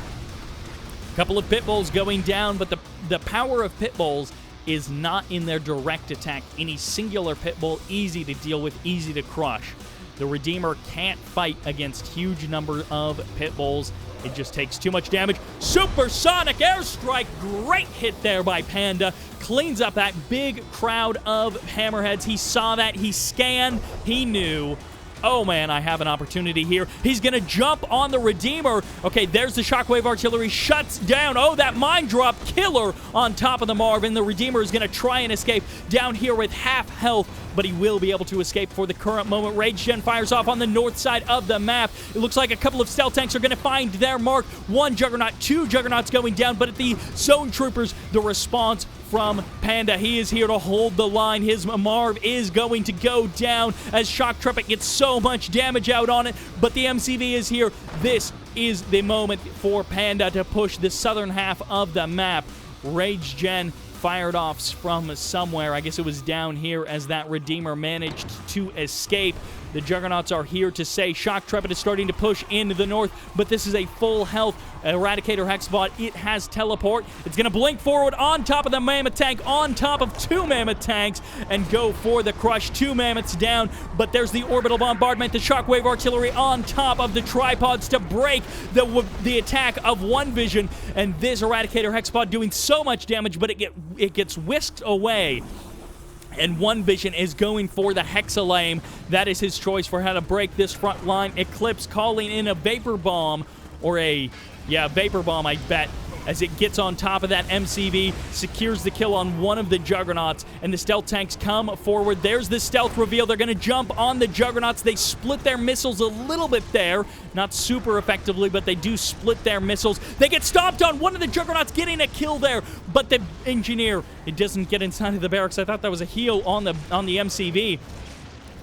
A couple of Pitbulls going down, but the power of Pitbulls is not in their direct attack. Any singular Pitbull, easy to deal with, easy to crush. The Redeemer can't fight against huge number of Pitbulls. It just takes too much damage. Supersonic airstrike, great hit there by Panda. Cleans up that big crowd of Hammerheads. He saw that, he scanned, he knew, oh man, I have an opportunity here. He's going to jump on the Redeemer. Okay, there's the Shockwave Artillery. Shuts down. Oh, that mine drop killer on top of the Marvin. The Redeemer is going to try and escape down here with half health, but he will be able to escape for the current moment. Rage Gen fires off on the north side of the map. It looks like a couple of stealth tanks are going to find their mark. 1 Juggernaut, 2 Juggernauts going down, but at the Zone Troopers, the response from Panda. He is here to hold the line. His Marv is going to go down as Shoktrepet gets so much damage out on it, but the MCV is here. This is the moment for Panda to push the southern half of the map. Rage Gen fired off from somewhere. I guess it was down here as that Redeemer managed to escape. The Juggernauts are here to say Shoktrepet is starting to push into the north, but this is a full health Eradicator Hexbot. It has teleport. It's going to blink forward on top of the Mammoth tank, on top of 2 Mammoth tanks, and go for the crush. 2 Mammoths down, but there's the Orbital Bombardment, the Shockwave Artillery on top of the tripods to break the attack of OneVISION, and this Eradicator Hexbot doing so much damage, but it gets whisked away. And OneVISION is going for the Hexalame. That is his choice for how to break this front line. Eclipse calling in a Vapor Bomb, or Vapor Bomb, I bet, as it gets on top of that MCV, secures the kill on one of the Juggernauts, and the stealth tanks come forward. There's the stealth reveal. They're going to jump on the Juggernauts. They split their missiles a little bit there. Not super effectively, but they do split their missiles. They get stomped on. One of the Juggernauts getting a kill there, but the Engineer, it doesn't get inside of the barracks. I thought that was a heal on the MCV,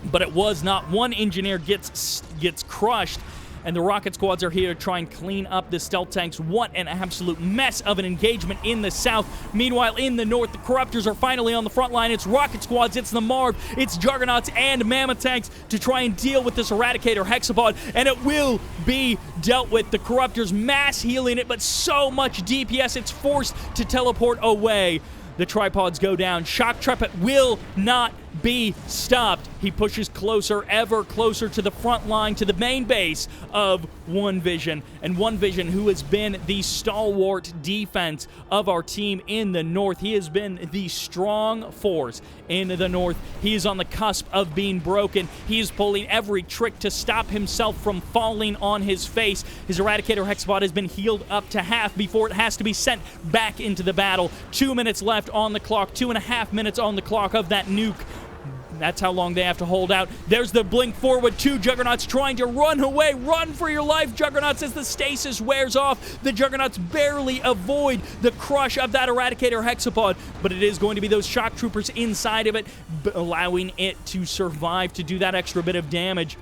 but it was not. One Engineer gets crushed, and the rocket squads are here to try and clean up the stealth tanks. What an absolute mess of an engagement in the south. Meanwhile, in the north, the Corruptors are finally on the front line. It's rocket squads, it's the Marv, it's Juggernauts and Mammoth tanks to try and deal with this Eradicator Hexapod, and it will be dealt with. The Corruptors mass healing it, but so much DPS, it's forced to teleport away. The tripods go down. Shoktrepet will not be stopped. He pushes closer, ever closer to the front line, to the main base of OneVISION. And OneVISION, who has been the stalwart defense of our team in the north, he has been the strong force in the north. He is on the cusp of being broken. He is pulling every trick to stop himself from falling on his face. His Eradicator Hexapod has been healed up to half before it has to be sent back into the battle. 2 minutes left on the clock, 2.5 minutes on the clock of that nuke. That's how long they have to hold out. There's the blink forward. 2 Juggernauts trying to run away. Run for your life, Juggernauts, as the stasis wears off. The Juggernauts barely avoid the crush of that Eradicator Hexapod, but it is going to be those shock troopers inside of it, allowing it to survive to do that extra bit of damage.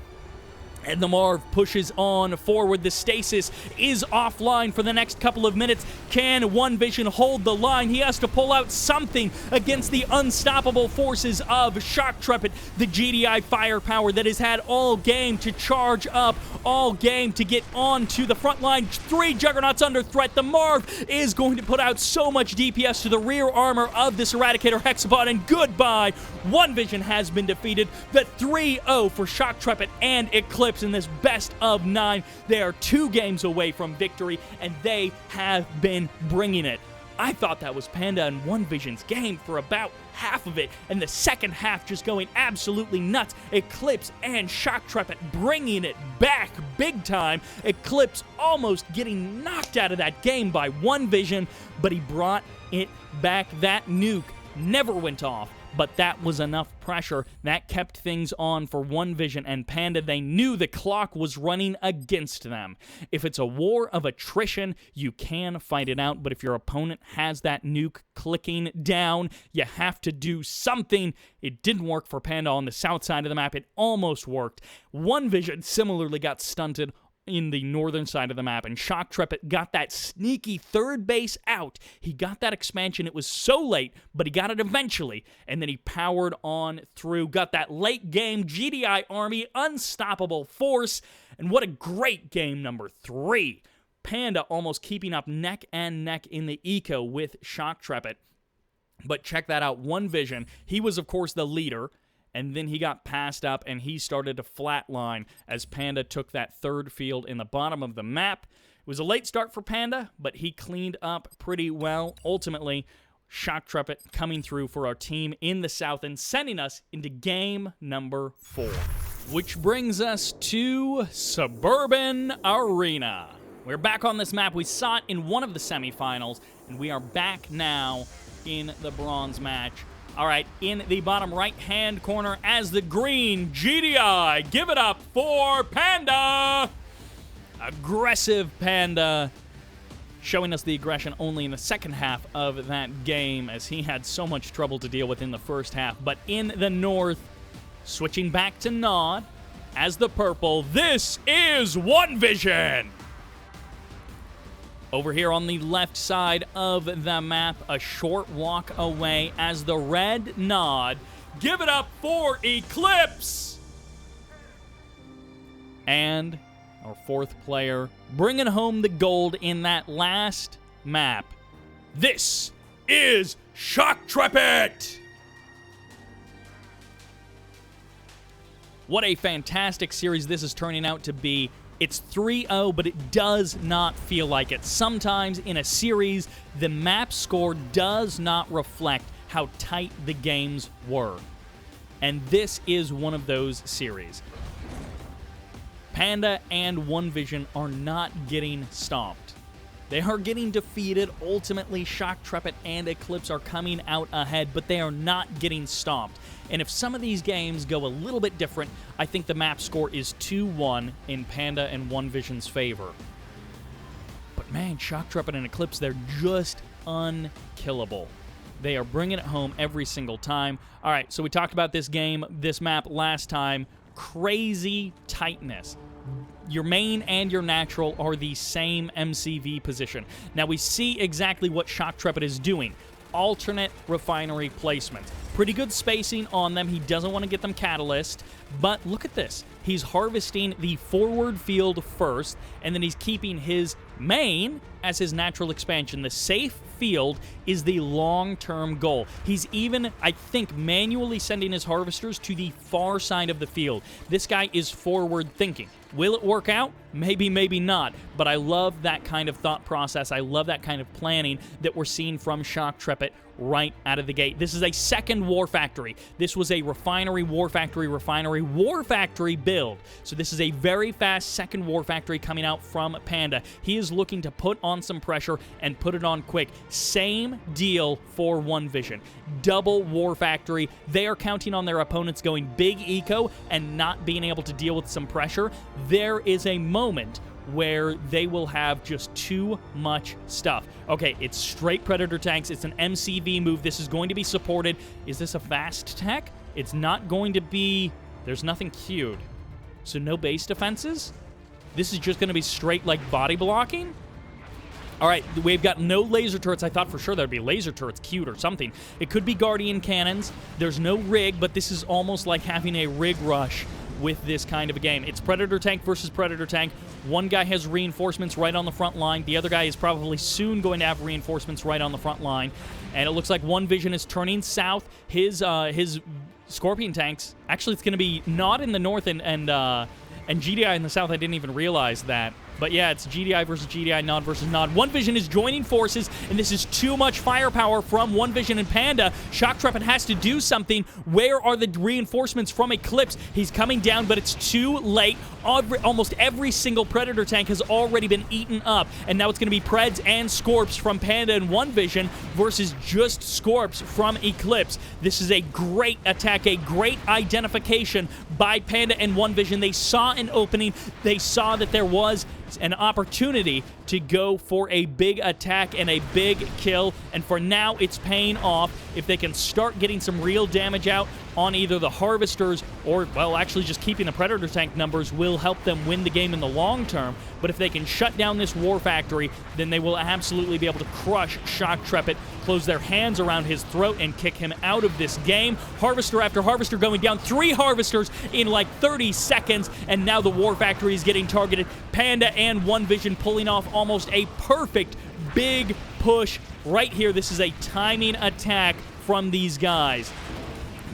And the Marv pushes on forward. The stasis is offline for the next couple of minutes. Can OneVISION hold the line? He has to pull out something against the unstoppable forces of Shoktrepet, the GDI firepower that has had all game to charge up, all game to get onto the front line. 3 Juggernauts under threat. The Marv is going to put out so much DPS to the rear armor of this Eradicator Hexapod, and goodbye. OneVISION has been defeated. The 3-0 for Shoktrepet and Eclipse in this best of 9. They are 2 games away from victory, and they have been bringing it. I thought that was Panda and OneVISION's game for about half of it, and the second half just going absolutely nuts. Eclipse and Shoktrepet bringing it back big time. Eclipse almost getting knocked out of that game by OneVISION, but he brought it back. That nuke never went off, but that was enough pressure that kept things on for OneVISION and Panda. They knew the clock was running against them. If it's a war of attrition, you can fight it out, but if your opponent has that nuke clicking down, you have to do something. It didn't work for Panda on the south side of the map. It almost worked. OneVISION similarly got stunted in the northern side of the map, and Shoktrepet got that sneaky third base out. He got that expansion. It was so late, but he got it eventually, and then he powered on through, got that late game GDI army, unstoppable force, and what a great game number 3. Panda almost keeping up neck and neck in the eco with Shoktrepet. But check that out, OneVISION, he was of course the leader, and then he got passed up, and he started to flatline as Panda took that third field in the bottom of the map. It was a late start for Panda, but he cleaned up pretty well. Ultimately, Shoktrepet coming through for our team in the south and sending us into game number 4. Which brings us to Suburban Arena. We're back on this map. We saw it in one of the semifinals, and we are back now in the bronze match. All right, in the bottom right-hand corner as the green GDI. Give it up for Panda! AggressivePanda showing us the aggression only in the second half of that game, as he had so much trouble to deal with in the first half. But in the north, switching back to Nod as the purple, this is OneVISION! Over here on the left side of the map, a short walk away as the red Nod. Give it up for Eclipse! And our fourth player bringing home the gold in that last map. This is Shoktrepet! What a fantastic series this is turning out to be. It's 3-0, but it does not feel like it. Sometimes in a series, the map score does not reflect how tight the games were. And this is one of those series. Panda and OneVISION are not getting stomped. They are getting defeated. Ultimately, Shoktrepet and Eclipse are coming out ahead, but they are not getting stomped. And if some of these games go a little bit different, I think the map score is 2-1 in Panda and OneVISION's favor. But man, Shoktrepet and Eclipse, they're just unkillable. They are bringing it home every single time. All right, so we talked about this game, this map last time. Crazy tightness. your main and your natural are the same MCV position. Now we see exactly what Shoktrepet is doing. Alternate refinery placement. Pretty good spacing on them. He doesn't want to get them catalyst, but look at this. He's harvesting the forward field first, and then he's keeping his main as his natural expansion. The safe field is the long-term goal. He's even, I think, manually sending his harvesters to the far side of the field. This guy is forward thinking. Will it work out? Maybe, maybe not. But I love that kind of thought process. I love that kind of planning that we're seeing from Shoktrepet right out of the gate. This is a second war factory. This was a refinery, war factory build. So this is a very fast second war factory coming out from Panda. He is looking to put on some pressure and put it on quick. Same deal for OneVision. Double war factory. They are counting on their opponents going big eco and not being able to deal with some pressure. There is a moment where they will have just too much stuff. Okay, it's straight Predator tanks. It's an MCV move. This is going to be supported. Is this a fast tech? It's not going to be... There's nothing queued. So no base defenses? This is just going to be straight, like, body blocking? All right, we've got no laser turrets. I thought for sure there'd be laser turrets queued or something. It could be Guardian cannons. There's no rig, but this is almost like having a rig rush with this kind of a game. It's Predator tank versus Predator tank. One guy has reinforcements right on the front line. The other guy is probably soon going to have reinforcements right on the front line. And it looks like OneVision is turning south. His Scorpion tanks, actually it's going to be not in the north and GDI in the south. I didn't even realize that. But yeah, it's GDI versus GDI, Nod versus Nod. OneVision is joining forces, and this is too much firepower from OneVision and Panda. Shoktrepet has to do something. Where are the reinforcements from Eclipse? He's coming down, but it's too late. Almost every single Predator tank has already been eaten up, and now it's going to be Preds and Scorps from Panda and OneVision versus just Scorps from Eclipse. This is a great attack, a great identification by Panda and OneVision. They saw an opening. They saw that there was an opportunity to go for a big attack and a big kill, and for now it's paying off. If they can start getting some real damage out on either the harvesters or, well, actually just keeping the Predator tank numbers will help them win the game in the long term. But if they can shut down this war factory, then they will absolutely be able to crush Shoktrepet, close their hands around his throat, and kick him out of this game. Harvester after harvester going down. 3 harvesters in like 30 seconds, and now the war factory is getting targeted. Panda and OneVision pulling off almost a perfect big push right here. This is a timing attack from these guys.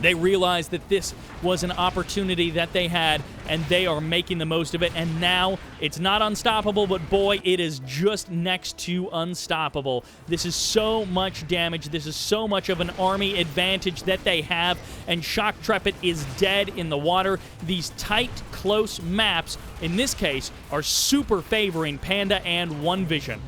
They realized that this was an opportunity that they had, and they are making the most of it. And now it's not unstoppable, but boy, it is just next to unstoppable. This is so much damage. This is so much of an army advantage that they have, and Shoktrepet is dead in the water. These tight, close maps, in this case, are super favoring Panda and OneVision.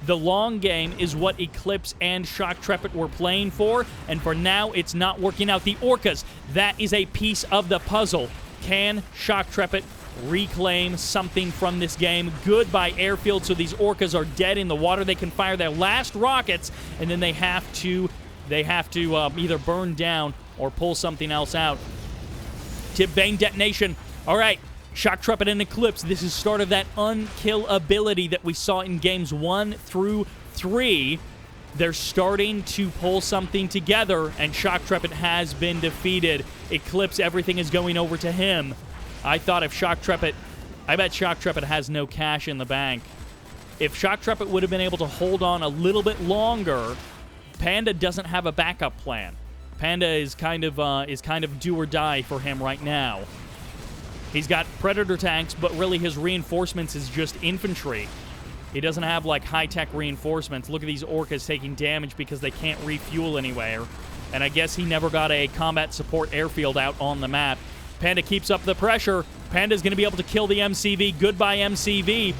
The long game is what Eclipse and Shoktrepet were playing for, and for now, it's not working out. The Orcas, that is a piece of the puzzle. Can Shoktrepet reclaim something from this game? Goodbye airfield, so these Orcas are dead in the water. They can fire their last rockets, and then they have to either burn down or pull something else out. Tip Vane detonation. All right. Shoktrepet and Eclipse, this is start of that unkill ability that we saw in games 1 through 3. They're starting to pull something together, and Shoktrepet has been defeated. Eclipse, everything is going over to him. I bet Shoktrepet has no cash in the bank. If Shoktrepet would have been able to hold on a little bit longer, Panda doesn't have a backup plan. Panda is kind of do or die for him right now. He's got Predator tanks, but really his reinforcements is just infantry. He doesn't have, like, high-tech reinforcements. Look at these Orcas taking damage because they can't refuel anywhere. And I guess he never got a combat support airfield out on the map. Panda keeps up the pressure. Panda's going to be able to kill the MCV. Goodbye, MCV.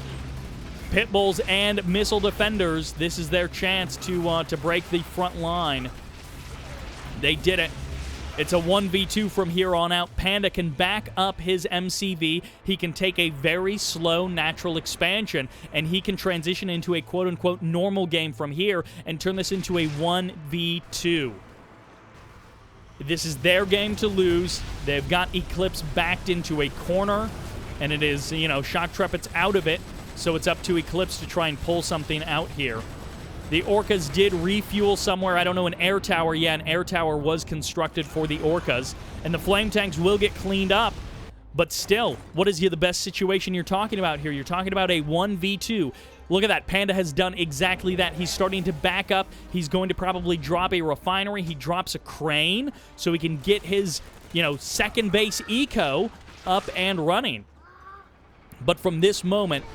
Pitbulls and missile defenders. This is their chance to break the front line. They did it. It's a 1v2 from here on out. Panda can back up his MCV. He can take a very slow natural expansion, and he can transition into a quote-unquote normal game from here and turn this into a 1v2. This is their game to lose. They've got Eclipse backed into a corner. And it is, you know, Shoktrepet's out of it, so it's up to Eclipse to try and pull something out here. The Orcas did refuel somewhere. I don't know, an air tower. Yeah, an air tower was constructed for the Orcas. And the flame tanks will get cleaned up. But still, what is the best situation you're talking about here? You're talking about a 1v2. Look at that. Panda has done exactly that. He's starting to back up. He's going to probably drop a refinery. He drops a crane so he can get his, you know, second base eco up and running. But from this moment,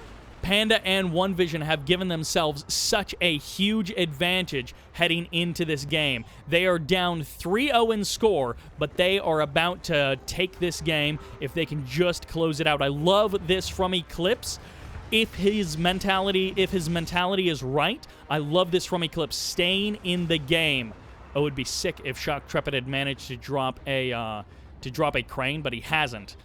Panda and OneVision have given themselves such a huge advantage heading into this game. They are down 3-0 in score, but they are about to take this game if they can just close it out. I love this from Eclipse. If his mentality is right, I love this from Eclipse, staying in the game. Oh, it would be sick if Shoktrepet had managed to drop a crane, but he hasn't.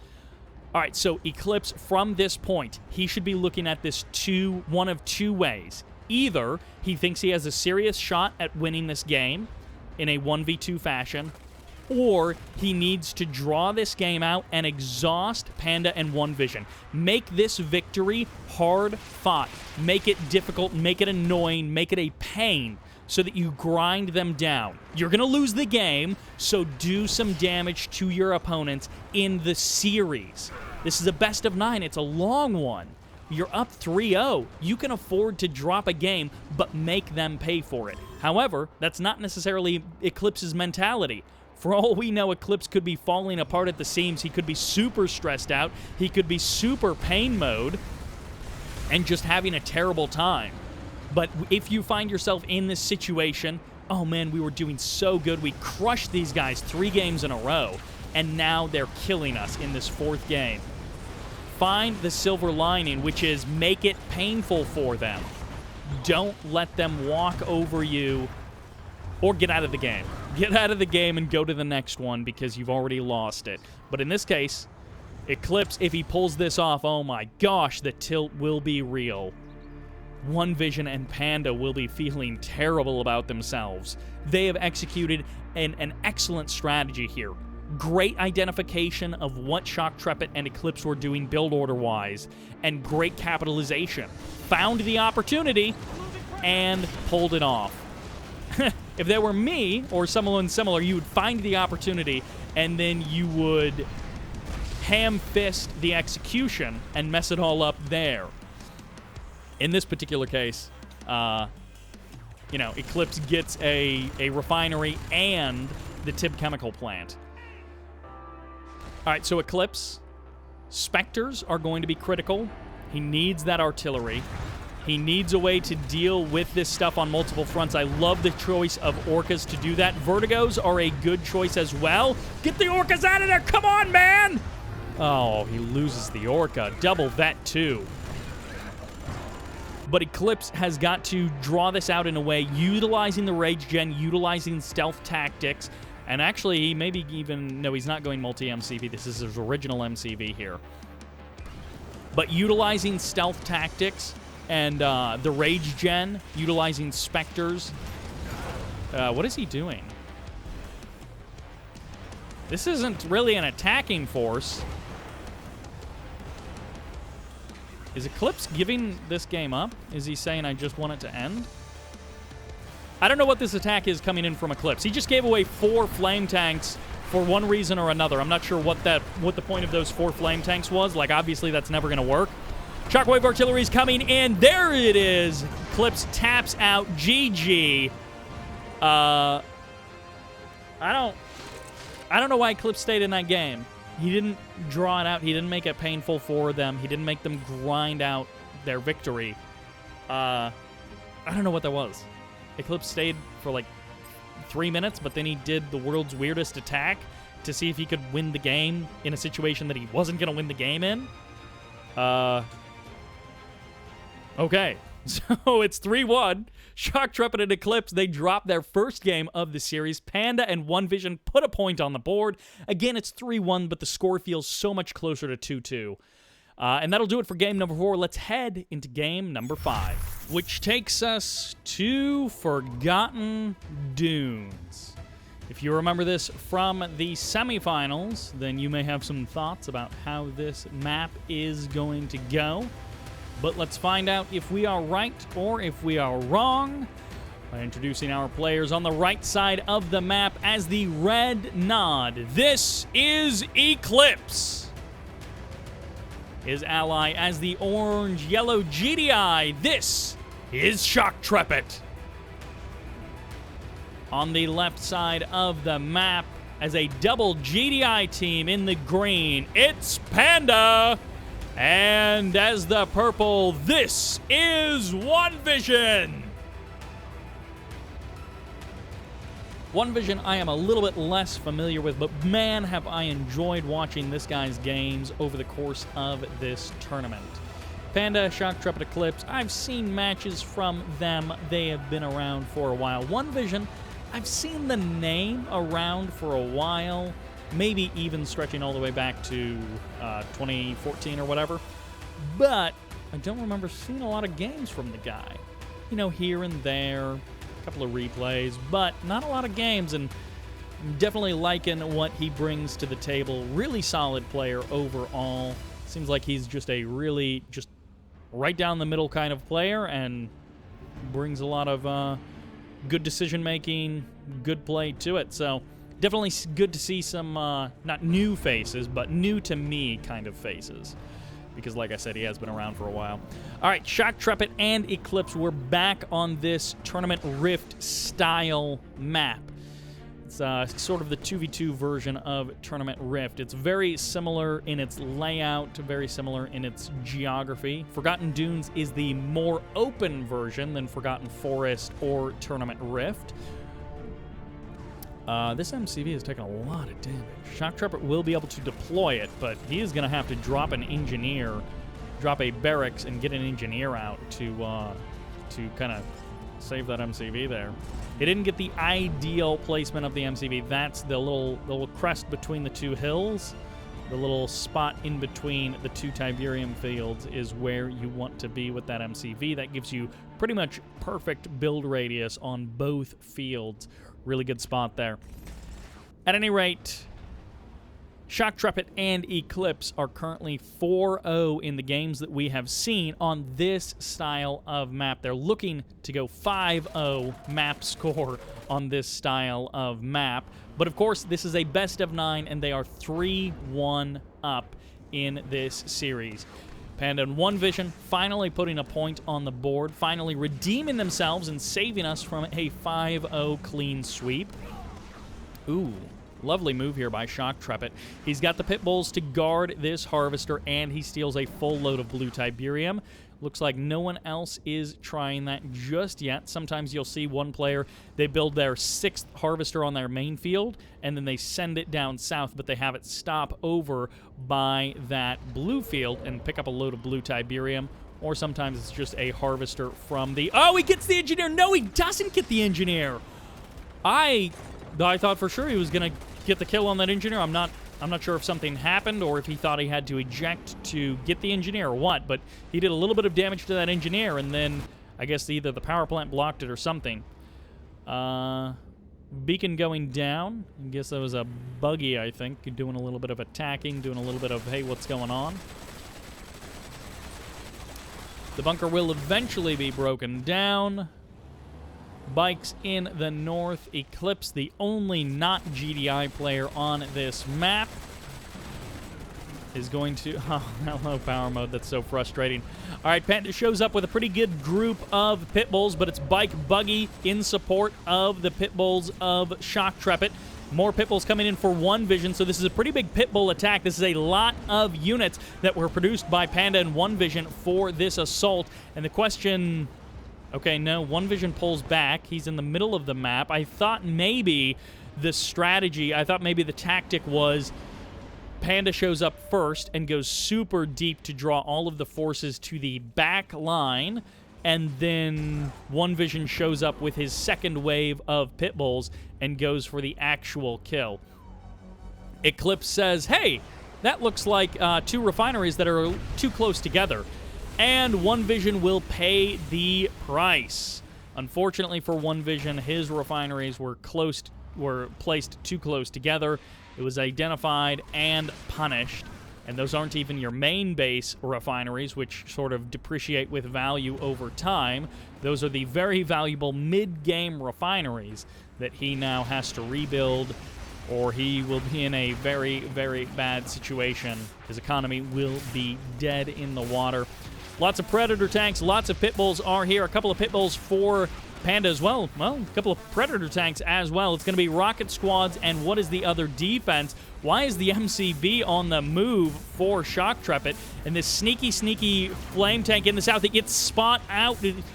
All right, so Eclipse, from this point, he should be looking at this one of two ways. Either he thinks he has a serious shot at winning this game in a 1v2 fashion, or he needs to draw this game out and exhaust Panda and OneVision. Make this victory hard-fought. Make it difficult, make it annoying, make it a pain so that you grind them down. You're going to lose the game, so do some damage to your opponents in the series. This is a best of 9. It's a long one. You're up 3-0. You can afford to drop a game, but make them pay for it. However, that's not necessarily Eclipse's mentality. For all we know, Eclipse could be falling apart at the seams. He could be super stressed out. He could be super pain mode and just having a terrible time. But if you find yourself in this situation, oh man, we were doing so good. We crushed these guys 3 games in a row, and now they're killing us in this 4th game. Find the silver lining, which is make it painful for them. Don't let them walk over you or get out of the game. Get out of the game and go to the next one because you've already lost it. But in this case, Eclipse, if he pulls this off, oh my gosh, the tilt will be real. OneVision and Panda will be feeling terrible about themselves. They have executed an excellent strategy here. Great identification of what Shoktrepet and Eclipse were doing build order-wise, and great capitalization. Found the opportunity and pulled it off. If they were me or someone similar, you would find the opportunity and then you would ham-fist the execution and mess it all up there. In this particular case, you know, Eclipse gets a refinery and the Tib chemical plant. All right, so Eclipse, Spectres are going to be critical. He needs that artillery. He needs a way to deal with this stuff on multiple fronts. I love the choice of Orcas to do that. Vertigos are a good choice as well. Get the Orcas out of there! Come on, man! Oh, he loses the Orca. Double that, too. But Eclipse has got to draw this out in a way, utilizing the Rage Gen, utilizing stealth tactics, and actually, maybe even... No, he's not going multi-MCV. This is his original MCV here. But utilizing stealth tactics and the Rage Gen, utilizing Spectres. What is he doing? This isn't really an attacking force. Is Eclipse giving this game up? Is he saying, I just want it to end? I don't know what this attack is coming in from Eclipse. He just gave away 4 flame tanks for one reason or another. I'm not sure what the point of those 4 flame tanks was. Like, obviously, that's never going to work. Shockwave artillery is coming in. There it is. Eclipse taps out. GG. I don't know why Eclipse stayed in that game. He didn't draw it out. He didn't make it painful for them. He didn't make them grind out their victory. I don't know what that was. Eclipse stayed for like 3 minutes, but then he did the world's weirdest attack to see if he could win the game in a situation that he wasn't going to win the game in. Okay, so it's 3-1. Shoktrepet and Eclipse, they dropped their first game of the series. Panda and OneVision put a point on the board. Again, it's 3-1, but the score feels so much closer to 2-2. And that'll do it for game number 4. Let's head into game number 5, which takes us to Forgotten Dunes. If you remember this from the semifinals, then you may have some thoughts about how this map is going to go. But let's find out if we are right or if we are wrong by introducing our players on the right side of the map as the red nod. This is Eclipse. His ally as the orange-yellow GDI. This is Shoktrepet. On the left side of the map as a double GDI team in the green, it's Panda. And as the purple, this is OneVISION. OneVISION I am a little bit less familiar with, but man, have I enjoyed watching this guy's games over the course of this tournament. Panda, Shoktrepet, Eclipse, I've seen matches from them. They have been around for a while. OneVISION, I've seen the name around for a while, maybe even stretching all the way back to 2014 or whatever, but I don't remember seeing a lot of games from the guy. You know, here and there, a couple of replays, but not a lot of games, and I'm definitely liking what he brings to the table. Really solid player overall. Seems like he's just a really just right down the middle kind of player and brings a lot of good decision-making, good play to it. So definitely good to see some, not new faces, but new-to-me kind of faces. Because, like I said, he has been around for a while. All right, Shoktrepet and Eclipse, we're back on this Tournament Rift-style map. It's sort of the 2v2 version of Tournament Rift. It's very similar in its layout, very similar in its geography. Forgotten Dunes is the more open version than Forgotten Forest or Tournament Rift. This MCV has taken a lot of damage. Shoktrepet will be able to deploy it, but he is going to have to drop an engineer, drop a barracks, and get an engineer out to kind of save that MCV there. He didn't get the ideal placement of the MCV. That's the little crest between the two hills. The little spot in between the two Tiberium fields is where you want to be with that MCV. That gives you pretty much perfect build radius on both fields. Really good spot there. At any rate, Shoktrepet and Eclipse are currently 4-0 in the games that we have seen on this style of map. They're looking to go 5-0 map score on this style of map. But of course, this is a best of 9, and they are 3-1 up in this series. Panda and OneVISION finally putting a point on the board, finally redeeming themselves and saving us from a 5-0 clean sweep. Ooh. Lovely move here by Shoktrepet. He's got the pit bulls to guard this harvester, and he steals a full load of blue Tiberium. Looks like no one else is trying that just yet. Sometimes you'll see one player, they build their 6th harvester on their main field, and then they send it down south, but they have it stop over by that blue field and pick up a load of blue Tiberium. Or sometimes it's just a harvester from the... Oh, he gets the engineer! No, he doesn't get the engineer! I thought for sure he was going to get the kill on that engineer. I'm not sure if something happened or if he thought he had to eject to get the engineer or what, but he did a little bit of damage to that engineer, and then I guess either the power plant blocked it or something. Beacon going down. I guess that was a buggy, I think, doing a little bit of attacking, doing a little bit of, hey, what's going on? The bunker will eventually be broken down. Bikes in the north. Eclipse, the only not GDI player on this map, is going to... Oh, hello, power mode. That's so frustrating. All right, Panda shows up with a pretty good group of pit bulls, but it's bike buggy in support of the pit bulls of Shoktrepet. More pit bulls coming in for OneVISION, so this is a pretty big pit bull attack. This is a lot of units that were produced by Panda and OneVISION for this assault. And the question... Okay, no, OneVISION pulls back. He's in the middle of the map. I thought maybe the strategy, I thought maybe the tactic was Panda shows up first and goes super deep to draw all of the forces to the back line, and then OneVISION shows up with his second wave of pit bulls and goes for the actual kill. Eclipse says, hey, that looks like two refineries that are too close together. And OneVISION will pay the price. Unfortunately for OneVISION, his refineries were close were placed too close together. It was identified and punished. And those aren't even your main base refineries, which sort of depreciate with value over time. Those are the very valuable mid-game refineries that he now has to rebuild, or he will be in a very, very bad situation. His economy will be dead in the water. Lots of Predator tanks, lots of pit bulls are here. A couple of pit bulls for Panda as well. Well, a couple of Predator tanks as well. It's going to be rocket squads, and what is the other defense? Why is the MCV on the move for Shoktrepet? And this sneaky, sneaky flame tank in the south, it gets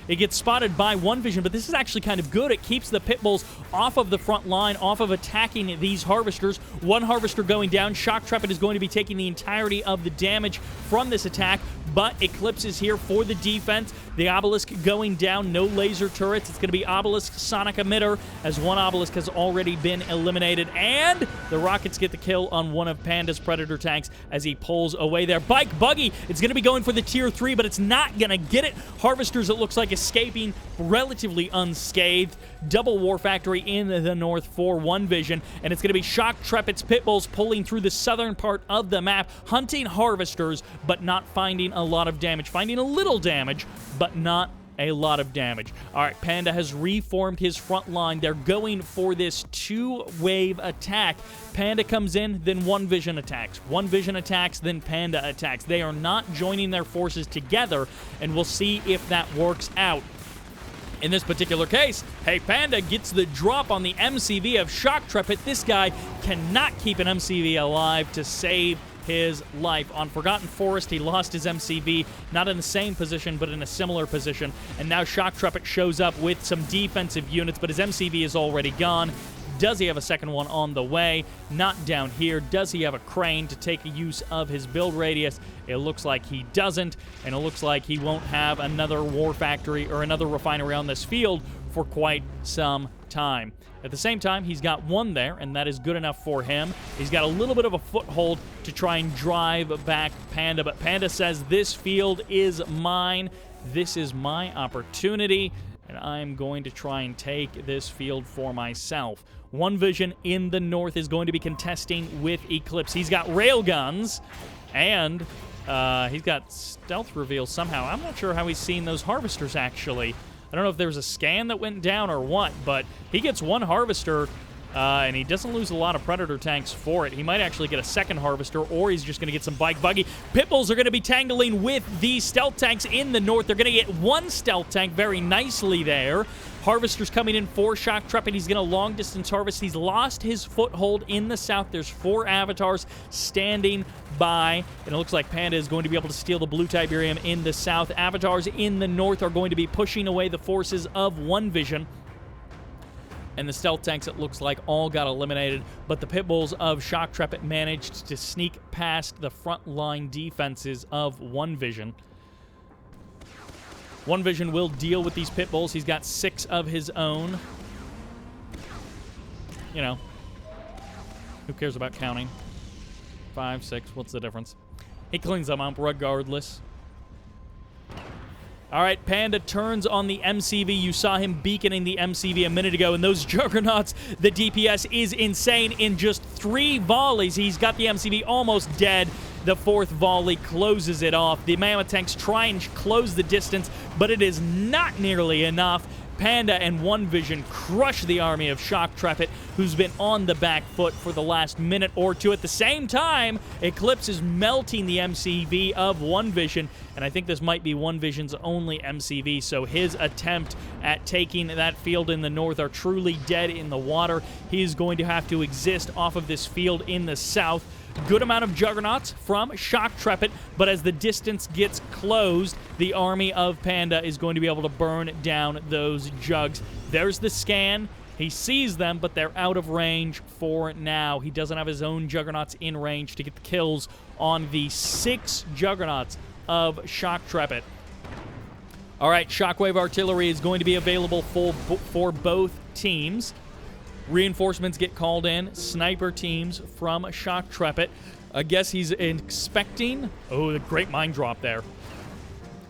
it gets spotted by OneVISION, but this is actually kind of good. It keeps the pit bulls off of the front line, off of attacking these harvesters. One harvester going down. Shoktrepet is going to be taking the entirety of the damage from this attack, but Eclipse is here for the defense. The obelisk going down, no laser turrets. It's going to be obelisk sonic emitter, as one obelisk has already been eliminated, and the rockets get the kill on one of Panda's Predator tanks as he pulls away there. Bike Buggy, it's going to be going for the tier 3, but it's not going to get it. Harvesters, it looks like, escaping relatively unscathed. Double War Factory in the north for OneVISION, and it's going to be Shoktrepet's pit bulls pulling through the southern part of the map, hunting harvesters, but not finding a lot of damage. Finding a little damage, but not a lot of damage. All right, Panda has reformed his front line. They're going for this two-wave attack. Panda comes in, then OneVISION attacks. OneVISION attacks, then Panda attacks. They are not joining their forces together, and we'll see if that works out. In this particular case, hey, Panda gets the drop on the MCV of Shoktrepet. This guy cannot keep an MCV alive to save his life. On Forgotten Forest, he lost his MCV, not in the same position, but in a similar position. And now Shoktrepet shows up with some defensive units, but his MCV is already gone. Does he have a second one on the way? Not down here. Does he have a crane to take use of his build radius? It looks like he doesn't, and it looks like he won't have another war factory or another refinery on this field for quite some time. At the same time, he's got one there, and that is good enough for him. He's got a little bit of a foothold to try and drive back Panda, but Panda says, this field is mine. This is my opportunity, and I'm going to try and take this field for myself. OneVISION in the north is going to be contesting with Eclipse. He's got railguns, and he's got stealth reveal somehow. I'm not sure how he's seen those harvesters, actually. I don't know if there was a scan that went down or what, but he gets one harvester, and he doesn't lose a lot of Predator tanks for it. He might actually get a second harvester, or he's just going to get some Bike Buggy. Pit bulls are going to be tangling with the stealth tanks in the north. They're going to get one stealth tank very nicely there. Harvesters coming in for Shoktrepet. He's going to long-distance harvest. He's lost his foothold in the south. There's 4 avatars standing by, and it looks like Panda is going to be able to steal the blue Tiberium in the south. Avatars in the north are going to be pushing away the forces of OneVISION. And the stealth tanks, it looks like, all got eliminated, but the pit bulls of Shoktrepet managed to sneak past the front line defenses of OneVISION. OneVISION will deal with these pit bulls. He's got 6 of his own. You know, who cares about counting? 5, 6, what's the difference? He cleans them up regardless. All right, Panda turns on the MCV. You saw him beaconing the MCV a minute ago, and those juggernauts, the DPS is insane. In just 3 volleys, he's got the MCV almost dead. The 4th volley closes it off. The Mammoth tanks try and close the distance, but it is not nearly enough. Panda and OneVISION crush the army of Shoktrepet, who's been on the back foot for the last minute or two. At the same time, Eclipse is melting the MCV of OneVISION, and I think this might be OneVISION's only MCV, so his attempt at taking that field in the north are truly dead in the water. He is going to have to exist off of this field in the south. Good amount of juggernauts from Shoktrepet, but as the distance gets closed, the army of Panda is going to be able to burn down those jugs. There's the scan. He sees them, but they're out of range for now. He doesn't have his own juggernauts in range to get the kills on the 6 juggernauts of Shoktrepet. All right, shockwave artillery is going to be available for both teams. Reinforcements get called in. Sniper teams from Shoktrepet. I guess he's expecting... Oh, the great mine drop there.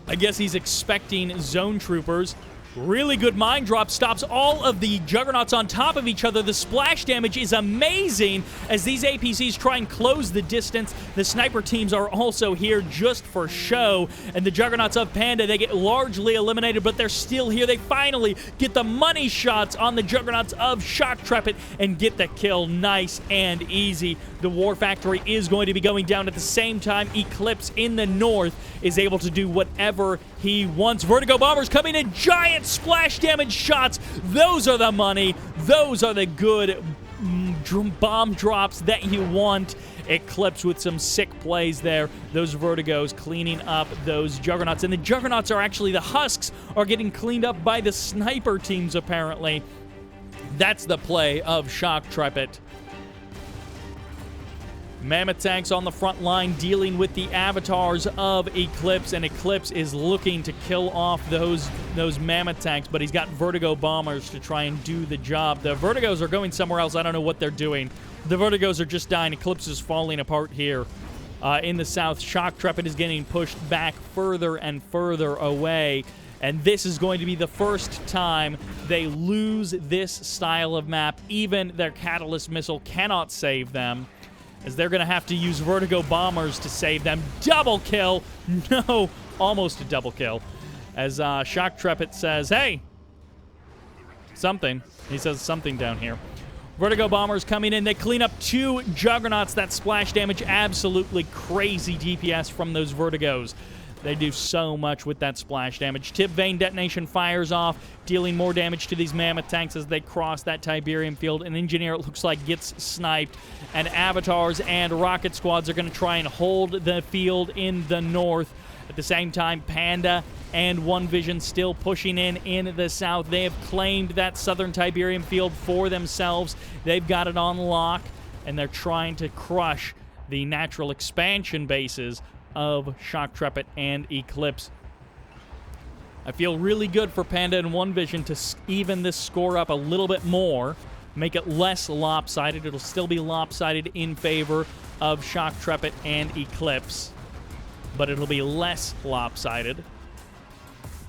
I guess he's expecting zone troopers Really good mine drop, stops all of the Juggernauts on top of each other. The splash damage is amazing as these APCs try and close the distance. The sniper teams are also here just for show, and the Juggernauts of Panda, they get largely eliminated, but they're still here. They finally get the money shots on the Juggernauts of Shoktrepet and get the kill nice and easy. The War Factory is going to be going down at the same time. Eclipse in the north is able to do whatever he wants. Vertigo Bombers coming in, giant splash damage shots. Those are the money. Those are the good bomb drops that you want. Eclipse with some sick plays there. Those Vertigos cleaning up those Juggernauts. And the Juggernauts are actually, the husks are getting cleaned up by the sniper teams, apparently. That's the play of Shoktrepet. Mammoth tanks on the front line dealing with the avatars of Eclipse, and Eclipse is looking to kill off those mammoth tanks, but he's got Vertigo Bombers to try and do the job. The Vertigos are going somewhere else. I don't know what they're doing. The Vertigos are just dying. Eclipse is falling apart here. In the south, Shoktrepet is getting pushed back further and further away, and this is going to be the first time they lose this style of map. Even their Catalyst Missile cannot save them, as they're going to have to use Vertigo Bombers to save them. Double kill. No, almost a double kill. As Shoktrepet says, hey, something. He says something down here. Vertigo Bombers coming in. They clean up 2 Juggernauts. That splash damage, absolutely crazy DPS from those Vertigos. They do so much with that splash damage. Tip Vane Detonation fires off, dealing more damage to these Mammoth tanks as they cross that Tiberium field. An Engineer, it looks like, gets sniped. And Avatars and Rocket Squads are going to try and hold the field in the north. At the same time, Panda and OneVISION still pushing in the south. They have claimed that southern Tiberium field for themselves. They've got it on lock, and they're trying to crush the natural expansion bases of Shoktrepet and Eclipse. I feel really good for Panda and OneVISION to even this score up a little bit more, make it less lopsided. It'll still be lopsided in favor of Shoktrepet and Eclipse, but it'll be less lopsided.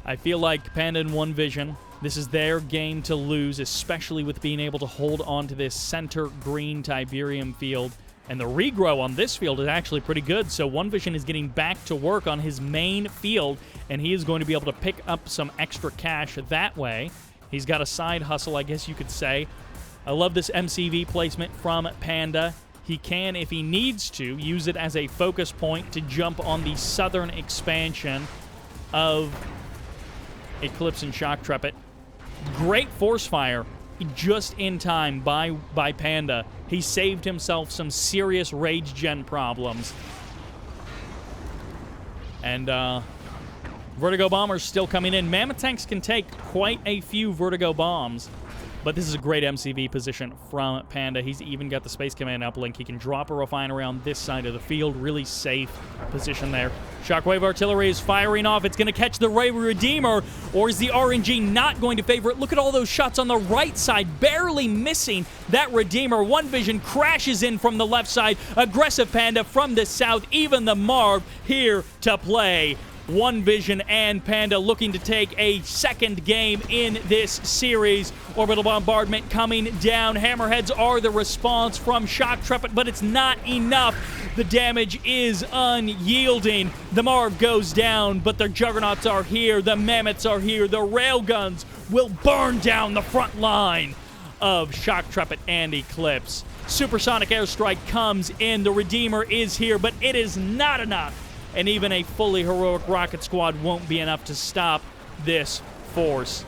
I feel like Panda and OneVISION, this is their game to lose, especially with being able to hold on to this center green Tiberium field. And the regrow on this field is actually pretty good, so OneVISION is getting back to work on his main field, and he is going to be able to pick up some extra cash that way. He's got a side hustle, I guess you could say. I love this MCV placement from Panda. He can, if he needs to, use it as a focus point to jump on the southern expansion of Eclipse and Shoktrepet. Great force fire just in time by Panda. He saved himself some serious rage gen problems. And Vertigo Bombers still coming in. Mammoth tanks can take quite a few Vertigo bombs, but this is a great MCV position from Panda. He's even got the Space Command uplink. He can drop a refinery on this side of the field. Really safe position there. Shockwave Artillery is firing off. It's going to catch the Ray Redeemer, or is the RNG not going to favor it? Look at all those shots on the right side, barely missing that Redeemer. OneVISION crashes in from the left side. AggressivePanda from the south. Even the Marv here to play. OneVISION and Panda looking to take a second game in this series. Orbital bombardment coming down. Hammerheads are the response from Shoktrepet, but it's not enough. The damage is unyielding. The Marv goes down, but the Juggernauts are here. The Mammoths are here. The Railguns will burn down the front line of Shoktrepet and Eclipse. Supersonic airstrike comes in. The Redeemer is here, but it is not enough. And even a fully heroic rocket squad won't be enough to stop this force.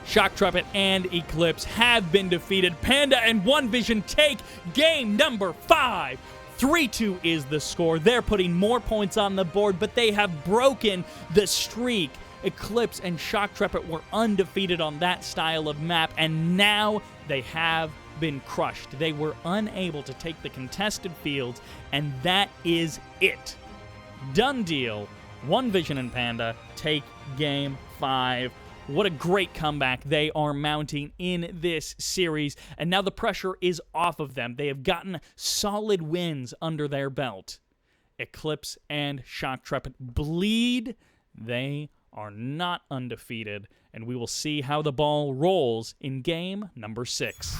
Shoktrepet and Eclipse have been defeated. Panda and OneVISION take game number 5. 3-2 is the score. They're putting more points on the board, but they have broken the streak. Eclipse and Shoktrepet were undefeated on that style of map, and now they have been crushed. They were unable to take the contested fields, and that is it. Done deal. OneVISION and Panda take game 5. What a great comeback they are mounting in this series, and now the pressure is off of them. They have gotten solid wins under their belt. Eclipse and Shoktrepet bleed. They are not undefeated, and we will see how the ball rolls in game number 6.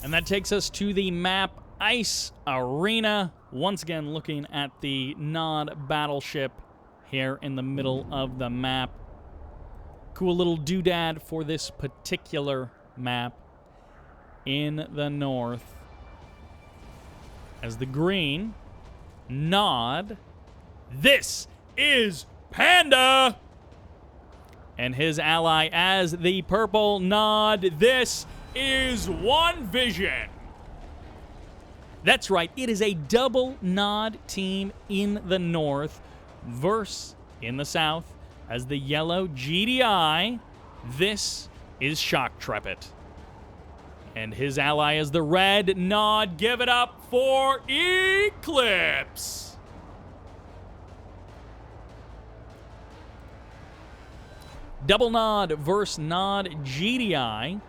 And that takes us to the map Ice Arena. Once again, looking at the Nod battleship here in the middle of the map. Cool little doodad for this particular map in the north. As the green, Nod. This is Panda! And his ally as the purple Nod. This is OneVISION. That's right, it is a double Nod team in the north versus in the south as the yellow GDI. This is Shoktrepet. And his ally is the red Nod. Give it up for Eclipse. Double Nod versus Nod GDI.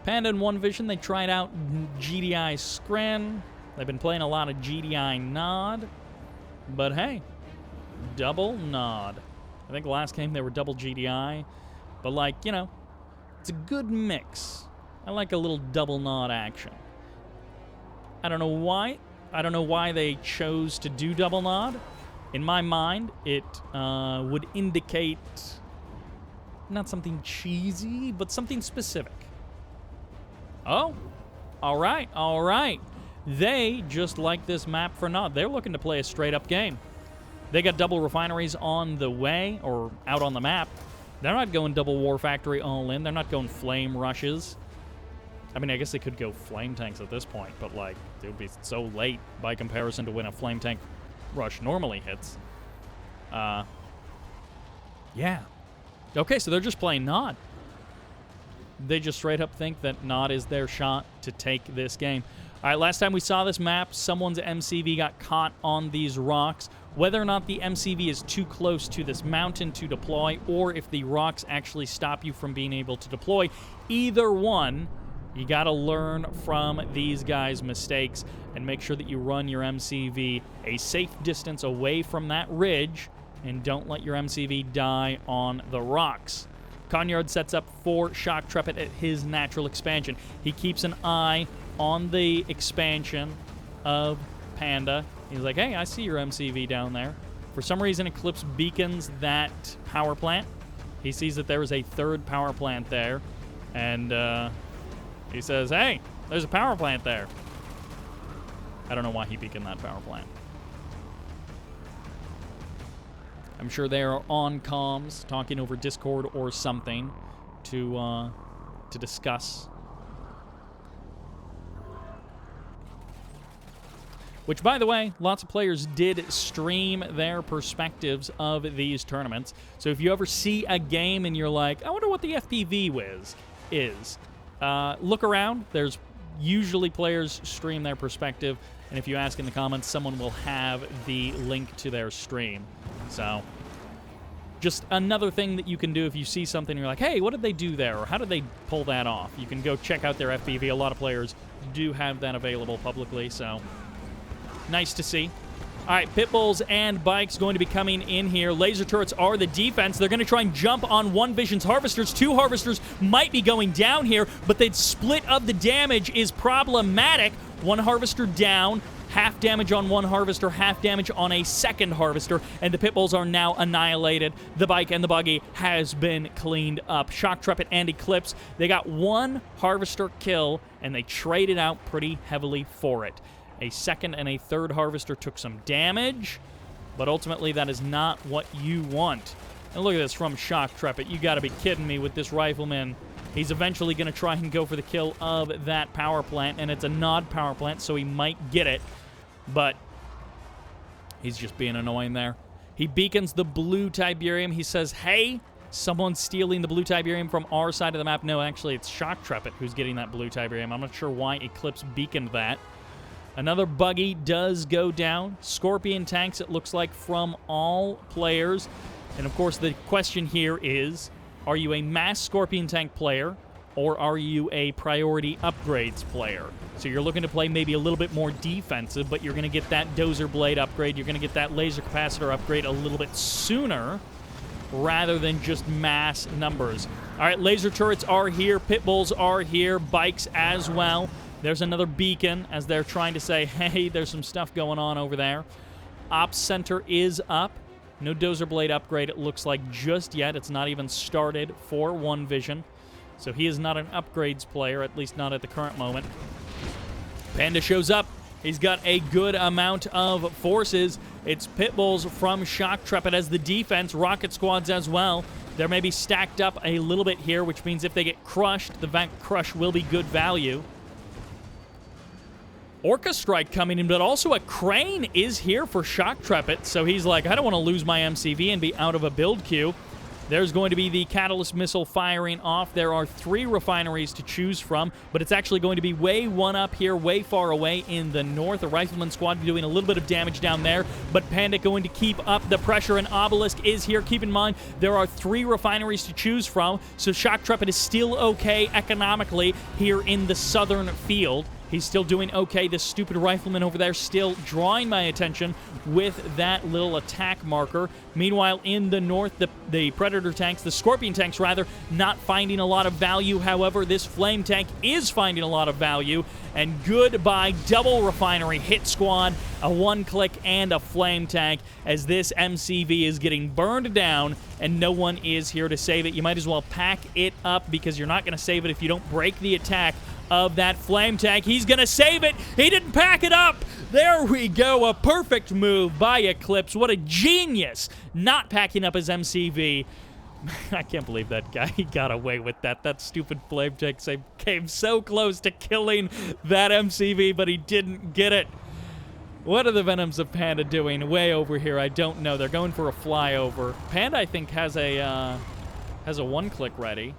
Panda and OneVISION, they tried out GDI Scran. They've been playing a lot of GDI Nod. But hey, double Nod. I think last game they were double GDI. But like, you know, it's a good mix. I like a little double Nod action. I don't know why. I don't know why they chose to do double Nod. In my mind, it would indicate not something cheesy, but something specific. Oh, all right, all right. They just like this map for Nod. They're looking to play a straight-up game. They got double refineries on the way, or out on the map. They're not going double war factory all in. They're not going flame rushes. I mean, I guess they could go flame tanks at this point, but, like, it would be so late by comparison to when a flame tank rush normally hits. Yeah. Okay, so they're just playing Nod. They just straight up think that Nod is their shot to take this game. All right, last time we saw this map, someone's MCV got caught on these rocks. Whether or not the MCV is too close to this mountain to deploy, or if the rocks actually stop you from being able to deploy, either one, you got to learn from these guys' mistakes and make sure that you run your MCV a safe distance away from that ridge and don't let your MCV die on the rocks. Conyard sets up for Shoktrepet at his natural expansion. He keeps an eye on the expansion of Panda. He's like, hey, I see your MCV down there. For some reason, Eclipse beacons that power plant. He sees that there is a third power plant there. And he says, hey, there's a power plant there. I don't know why he beaconed that power plant. I'm sure they are on comms, talking over Discord or something to discuss. Which, by the way, lots of players did stream their perspectives of these tournaments. So if you ever see a game and you're like, I wonder what the FPV is, look around. There's usually players stream their perspective. And if you ask in the comments, someone will have the link to their stream. So, just another thing that you can do if you see something and you're like, hey, what did they do there? Or how did they pull that off? You can go check out their FPV. A lot of players do have that available publicly, so nice to see. All right, pit bulls and bikes going to be coming in here. Laser turrets are the defense. They're going to try and jump on OneVISION's harvesters. 2 harvesters might be going down here, but the split of the damage is problematic. 1 harvester down, half damage on 1 harvester, half damage on a second harvester, and the pit bulls are now annihilated. The bike and the buggy has been cleaned up. Shoktrepet and Eclipse, they got 1 harvester kill, and they traded out pretty heavily for it. A second and a third harvester took some damage, but ultimately that is not what you want. And look at this from Shoktrepet. You got to be kidding me with this rifleman. He's eventually going to try and go for the kill of that power plant, and it's a Nod power plant, so he might get it, but he's just being annoying there. He beacons the blue Tiberium. He says, hey, someone's stealing the blue Tiberium from our side of the map. No, actually, it's Shoktrepet who's getting that blue Tiberium. I'm not sure why Eclipse beaconed that. Another buggy does go down. Scorpion tanks, it looks like, from all players. And, of course, the question here is, are you a mass Scorpion tank player, or are you a priority upgrades player? So you're looking to play maybe a little bit more defensive, but you're going to get that Dozer Blade upgrade. You're going to get that Laser Capacitor upgrade a little bit sooner. rather than just mass numbers. All right, laser turrets are here. Pit bulls are here. Bikes as well. There's another beacon as they're trying to say, hey, there's some stuff going on over there. Ops Center is up. No Dozer Blade upgrade, it looks like, just yet. It's not even started for OneVision. So he is not an upgrades player, at least not at the current moment. Panda shows up. He's got a good amount of forces. It's Pitbulls from Shoktrepet as the defense. Rocket squads as well. They're maybe stacked up a little bit here, which means if they get crushed, the Vent Crush will be good value. Orca Strike coming in, but also a Crane is here for Shoktrepet. So he's like, I don't want to lose my MCV and be out of a build queue. There's going to be the Catalyst Missile firing off. There are 3 refineries to choose from, but it's actually going to be way one up here, way far away in the north. The Rifleman squad doing a little bit of damage down there, but Panda going to keep up the pressure, and Obelisk is here. Keep in mind, there are 3 refineries to choose from, so Shoktrepet is still okay economically here in the southern field. He's still doing okay. This stupid rifleman over there still drawing my attention with that little attack marker. Meanwhile, in the north, the Predator tanks, the Scorpion tanks rather, not finding a lot of value. However, this Flame tank is finding a lot of value. And goodbye, double refinery hit squad, a 1-click, and a Flame tank as this MCV is getting burned down and no one is here to save it. You might as well pack it up because you're not going to save it if you don't break the attack of that Flame tank. He's going to save it. He didn't pack it up. There we go. A perfect move by Eclipse. What a genius. Not packing up his MCV. I can't believe that guy. He got away with that. That stupid Flame tank came so close to killing that MCV, but he didn't get it. What are the Venoms of Panda doing way over here? I don't know. They're going for a flyover. Panda, I think, has a 1-click ready.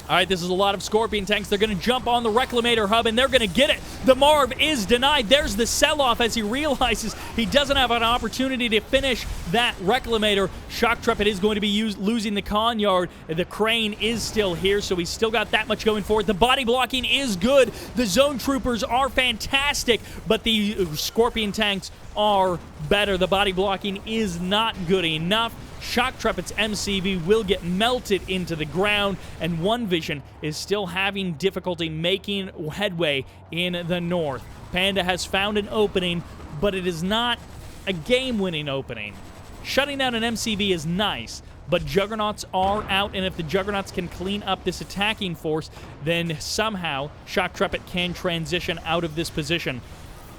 All right, this is a lot of Scorpion tanks. They're going to jump on the Reclamator hub, and they're going to get it. The Marv is denied. There's the sell-off as he realizes he doesn't have an opportunity to finish that Reclamator. Shoktrepet is going to be losing the Conyard. The Crane is still here, so he's still got that much going for it. The body blocking is good. The Zone Troopers are fantastic, but the Scorpion tanks are better. The body blocking is not good enough. Shoktrepet's MCV will get melted into the ground, and OneVision is still having difficulty making headway in the north. Panda has found an opening, but it is not a game-winning opening. Shutting down an MCV is nice, but Juggernauts are out, and if the Juggernauts can clean up this attacking force, then somehow Shoktrepet can transition out of this position.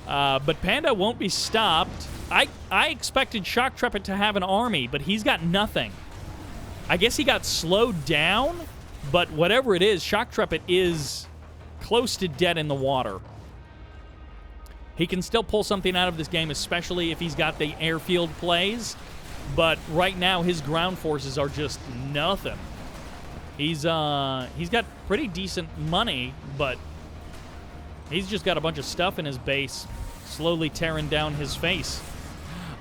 But Panda won't be stopped. I expected Shoktrepet to have an army, but he's got nothing. I guess he got slowed down, but whatever it is, Shoktrepet is close to dead in the water. He can still pull something out of this game, especially if he's got the airfield plays, but right now his ground forces are just nothing. He's got pretty decent money, but he's just got a bunch of stuff in his base, slowly tearing down his face.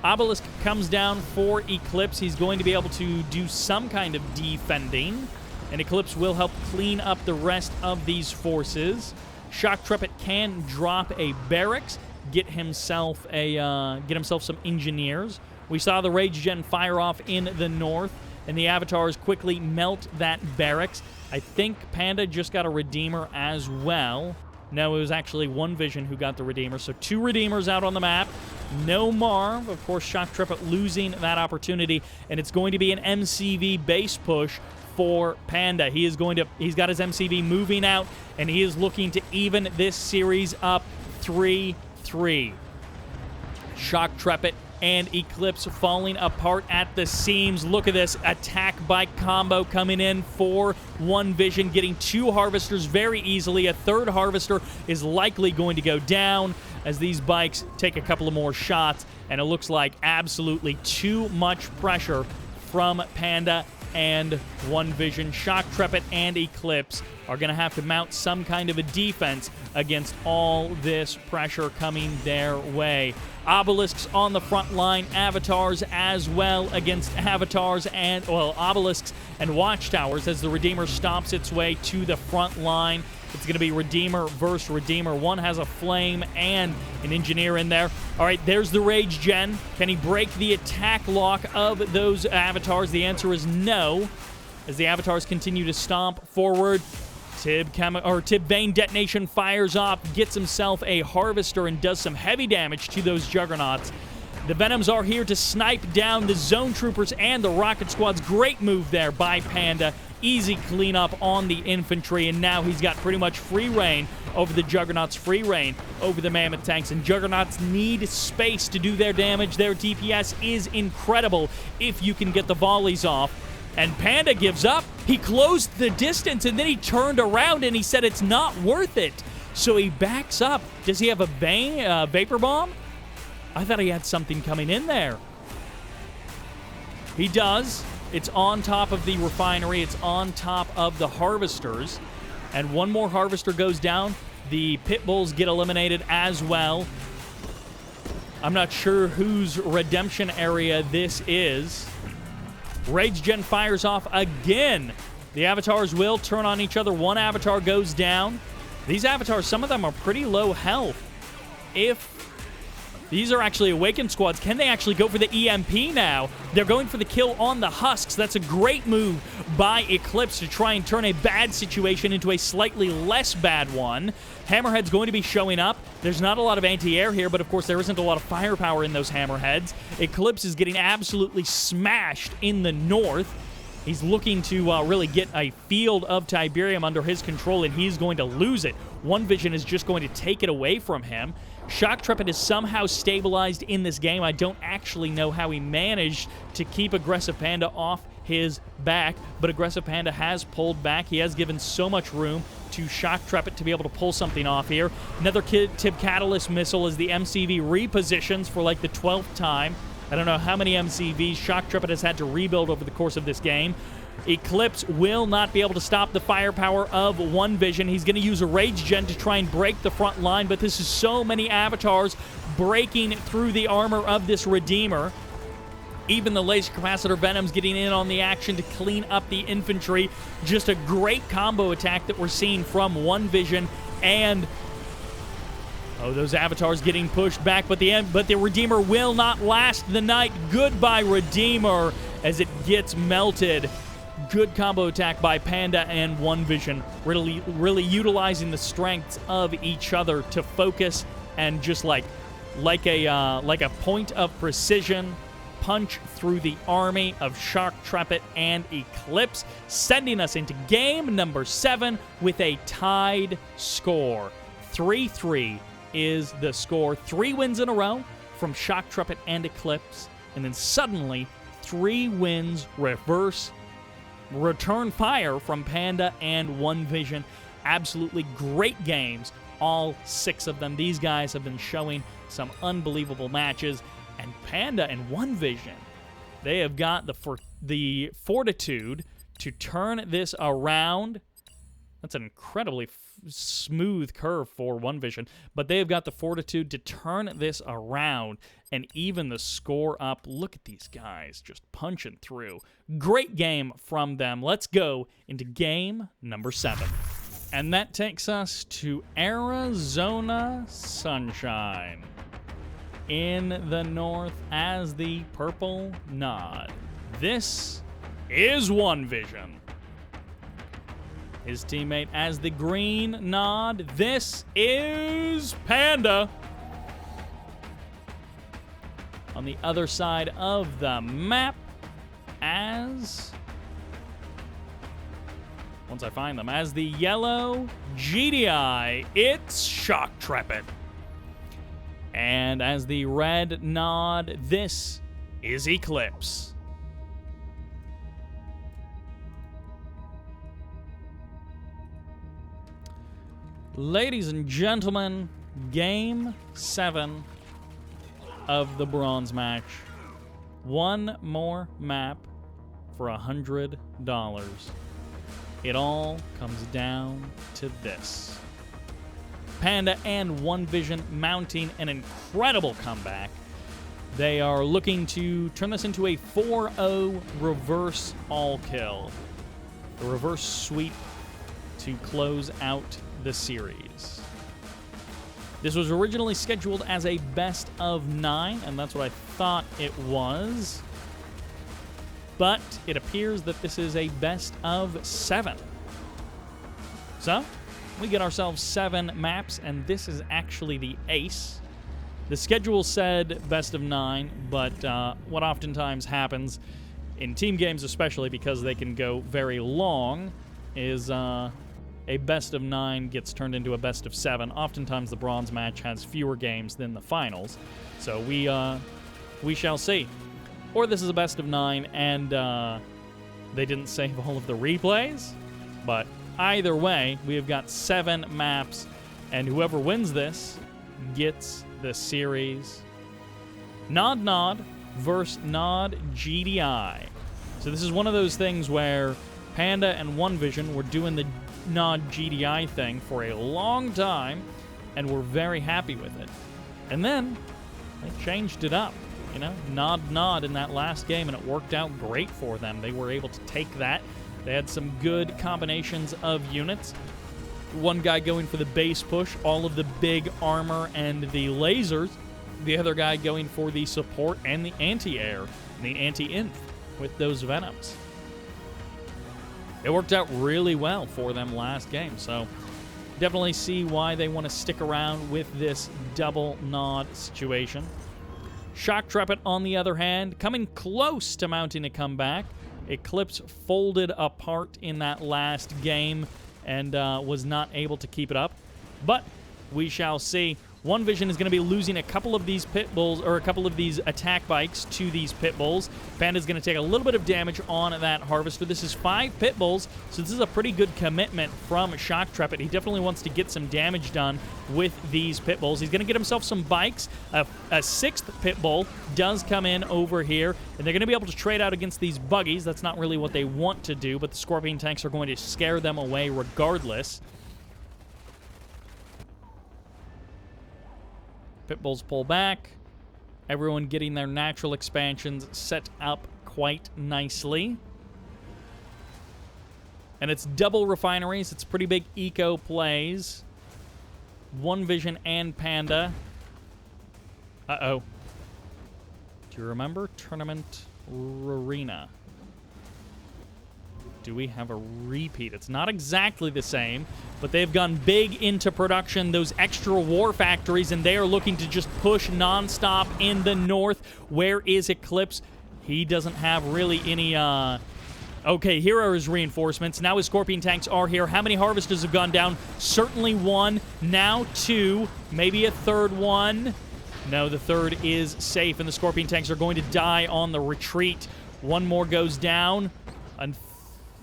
Obelisk comes down for Eclipse. He's going to be able to do some kind of defending, and Eclipse will help clean up the rest of these forces. Shoktrepet can drop a barracks, get himself some engineers. We saw the Rage Gen fire off in the north, and the avatars quickly melt that barracks. I think Panda just got a Redeemer as well. No, it was actually OneVision who got the Redeemer. So 2 Redeemers out on the map. No Marv. Of course, Shoktrepet losing that opportunity. And it's going to be an MCV base push for Panda. He's got his MCV moving out, and he is looking to even this series up 3-3. Shoktrepet and Eclipse falling apart at the seams. Look at this attack bike combo coming in for OneVision, getting 2 harvesters very easily. A 3rd harvester is likely going to go down as these bikes take a couple of more shots, and it looks like absolutely too much pressure from Panda and OneVision. Shoktrepet and Eclipse are going to have to mount some kind of a defense against all this pressure coming their way. Obelisks on the front line, avatars as well against avatars and, well, obelisks and watchtowers as the Redeemer stomps its way to the front line. It's going to be Redeemer versus Redeemer. One has a flame and an engineer in there. All right, there's the Rage Gen. Can he break the attack lock of those avatars? The answer is no, as the avatars continue to stomp forward. Tib Vein Detonation fires off, gets himself a Harvester, and does some heavy damage to those Juggernauts. The Venoms are here to snipe down the Zone Troopers and the Rocket Squads. Great move there by Panda. Easy cleanup on the infantry, and now he's got pretty much free reign over the Juggernauts, free reign over the Mammoth tanks, and Juggernauts need space to do their damage. Their DPS is incredible if you can get the volleys off. And Panda gives up. He closed the distance, and then he turned around and he said it's not worth it. So he backs up. Does he have a Vapor Bomb? I thought he had something coming in there. He does. It's on top of the refinery. It's on top of the harvesters. And one more harvester goes down. The pit bulls get eliminated as well. I'm not sure whose redemption area this is. Rage Gen fires off again. The avatars will turn on each other. One avatar goes down. These avatars, some of them are pretty low health. If these are actually Awakened squads, can they actually go for the EMP now? They're going for the kill on the husks. That's a great move by Eclipse to try and turn a bad situation into a slightly less bad one. Hammerhead's going to be showing up. There's not a lot of anti-air here, but of course there isn't a lot of firepower in those Hammerheads. Eclipse is getting absolutely smashed in the north. He's looking to really get a field of Tiberium under his control, and he's going to lose it. OneVision is just going to take it away from him. Shoktrepet is somehow stabilized in this game. I don't actually know how he managed to keep AggressivePanda off his back, but AggressivePanda has pulled back. He has given so much room to Shoktrepet to be able to pull something off here. Another Tib Catalyst missile as the MCV repositions for like the 12th time. I don't know how many MCVs Shoktrepet has had to rebuild over the course of this game. Eclipse will not be able to stop the firepower of OneVision. He's going to use a Rage Gen to try and break the front line, but this is so many avatars breaking through the armor of this Redeemer. Even the Laser Capacitor Venom's getting in on the action to clean up the infantry. Just a great combo attack that we're seeing from OneVision, and those avatars getting pushed back, but the Redeemer will not last the night. Goodbye, Redeemer, as it gets melted. Good combo attack by Panda and OneVision, really utilizing the strengths of each other to focus and just like a point of precision punch through the army of Shoktrepet and Eclipse, sending us into game number 7 with a tied score. 3-3 is the score. 3 wins in a row from Shoktrepet and Eclipse, and then suddenly 3 wins return fire from Panda and OneVision. Absolutely great games, all 6 of them. These guys have been showing some unbelievable matches, and Panda and OneVision, they have got the fortitude to turn this around. That's an incredibly smooth curve for OneVision, but they have got the fortitude to turn this around and even the score up. Look at these guys just punching through. Great game from them. Let's go into game number 7. And that takes us to Arizona Sunshine in the north as the purple nod. This is OneVision. His teammate as the green nod. This is Panda. On the other side of the map as the yellow GDI, it's Shoktrepet. And as the red nod, this is Eclipse. Ladies and gentlemen, game 7 of the bronze match. One more map for $100. It all comes down to this. Panda and OneVision mounting an incredible comeback. They are looking to turn this into a 4-0 reverse all kill. A reverse sweep to close out the series. This was originally scheduled as a best of 9, and that's what I thought it was. But it appears that this is a best of 7. So, we get ourselves 7 maps, and this is actually the ace. The schedule said best of 9, but what oftentimes happens, in team games especially because they can go very long, is a best of 9 gets turned into a best of 7. Oftentimes the bronze match has fewer games than the finals, so we shall see. Or this is a best of 9, and they didn't save all of the replays, but either way, we have got 7 maps, and whoever wins this gets the series. Nod versus Nod GDI. So this is one of those things where Panda and OneVISION were doing the Nod GDI thing for a long time, and we're very happy with it. And then they changed it up. You know, Nod in that last game, and it worked out great for them. They were able to take that. They had some good combinations of units. One guy going for the base push, all of the big armor and the lasers. The other guy going for the support and the anti-air, and the anti-inf with those Venoms. It worked out really well for them last game, so definitely see why they want to stick around with this double Nod situation. Shoktrepet, on the other hand, coming close to mounting a comeback. Eclipse folded apart in that last game and was not able to keep it up. But we shall see. OneVISION is going to be losing a couple of these pit bulls, or a couple of these attack bikes to these pit bulls. Panda's going to take a little bit of damage on that harvester. This is 5 pit bulls, so this is a pretty good commitment from Shoktrepet. He definitely wants to get some damage done with these pit bulls. He's going to get himself some bikes. A 6th pit bull does come in over here, and they're going to be able to trade out against these buggies. That's not really what they want to do, but the Scorpion tanks are going to scare them away regardless. Pit bulls pull back. Everyone getting their natural expansions set up quite nicely. And it's double refineries. It's pretty big eco plays. OneVISION and Panda. Uh-oh. Do you remember Tournament Arena? Do we have a repeat? It's not exactly the same, but they've gone big into production, those extra war factories, and they are looking to just push nonstop in the north. Where is Eclipse? He doesn't have really any, Okay, here are his reinforcements. Now his Scorpion tanks are here. How many harvesters have gone down? Certainly 1, now 2, maybe a 3rd one. No, the 3rd is safe, and the Scorpion tanks are going to die on the retreat. 1 more goes down.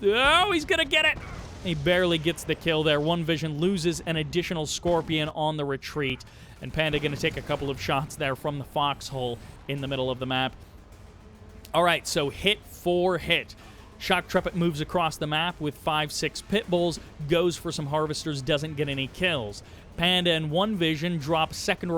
Oh, he's going to get it. He barely gets the kill there. OneVISION loses an additional Scorpion on the retreat. And Panda going to take a couple of shots there from the foxhole in the middle of the map. All right, so hit for hit. Shoktrepet moves across the map with 5-6 pit bulls, goes for some harvesters, doesn't get any kills. Panda and OneVISION drop second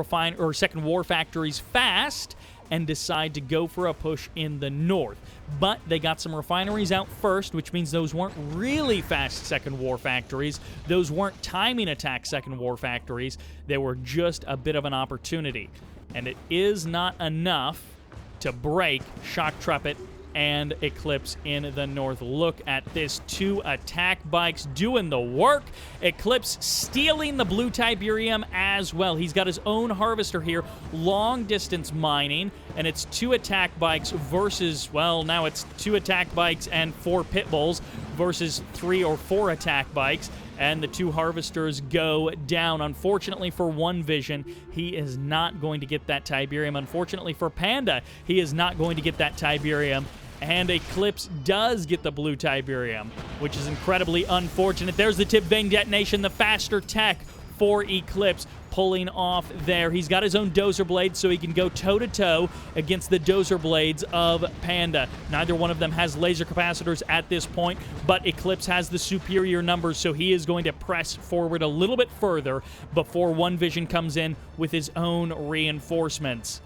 war factories fast and decide to go for a push in the north. But they got some refineries out first, which means those weren't really fast second war factories. Those weren't timing attack second war factories. They were just a bit of an opportunity. And it is not enough to break Shoktrepet and Eclipse in the north. Look at this. 2 attack bikes doing the work. Eclipse stealing the blue Tiberium as well. He's got his own harvester here, long distance mining, and it's 2 attack bikes versus, well, now it's 2 attack bikes and 4 pit bulls versus 3 or 4 attack bikes. And the 2 harvesters go down. Unfortunately for OneVISION, he is not going to get that Tiberium. Unfortunately for Panda, he is not going to get that Tiberium. And Eclipse does get the blue Tiberium, which is incredibly unfortunate. There's the tip vein detonation, the faster tech for Eclipse pulling off there. He's got his own dozer blade, so he can go toe-to-toe against the dozer blades of Panda. Neither one of them has laser capacitors at this point, but Eclipse has the superior numbers, so he is going to press forward a little bit further before OneVISION comes in with his own reinforcements.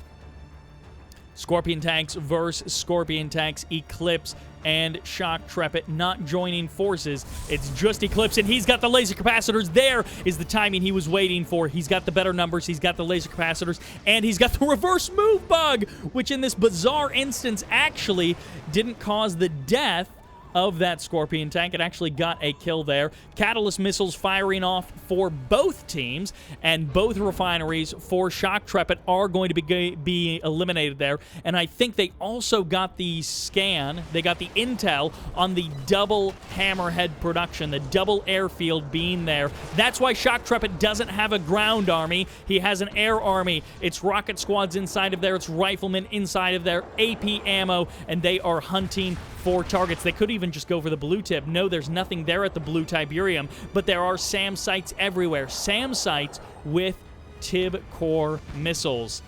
Scorpion tanks versus Scorpion tanks. Eclipse and Shoktrepet not joining forces. It's just Eclipse, and he's got the laser capacitors. There is the timing he was waiting for. He's got the better numbers, he's got the laser capacitors, and he's got the reverse move bug, which in this bizarre instance actually didn't cause the death of that Scorpion tank. It actually got a kill there. Catalyst missiles firing off for both teams, and both refineries for Shoktrepet are going to be eliminated there. And I think they also got the scan, they got the intel on the double hammerhead production, the double airfield being there. That's why Shoktrepet doesn't have a ground army. He has an air army. It's rocket squads inside of there. It's riflemen inside of there, AP ammo, and they are hunting for targets. They could even just go for the blue tip. No, there's nothing there at the blue Tiberium, but there are SAM sites everywhere. SAM sites with TIB core missiles.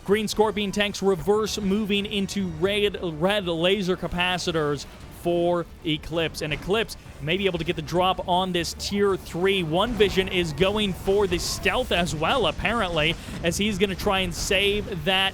Green Scorpion tanks reverse moving into red laser capacitors for Eclipse. And Eclipse may be able to get the drop on this Tier 3. OneVISION is going for the stealth as well, apparently, as he's going to try and save that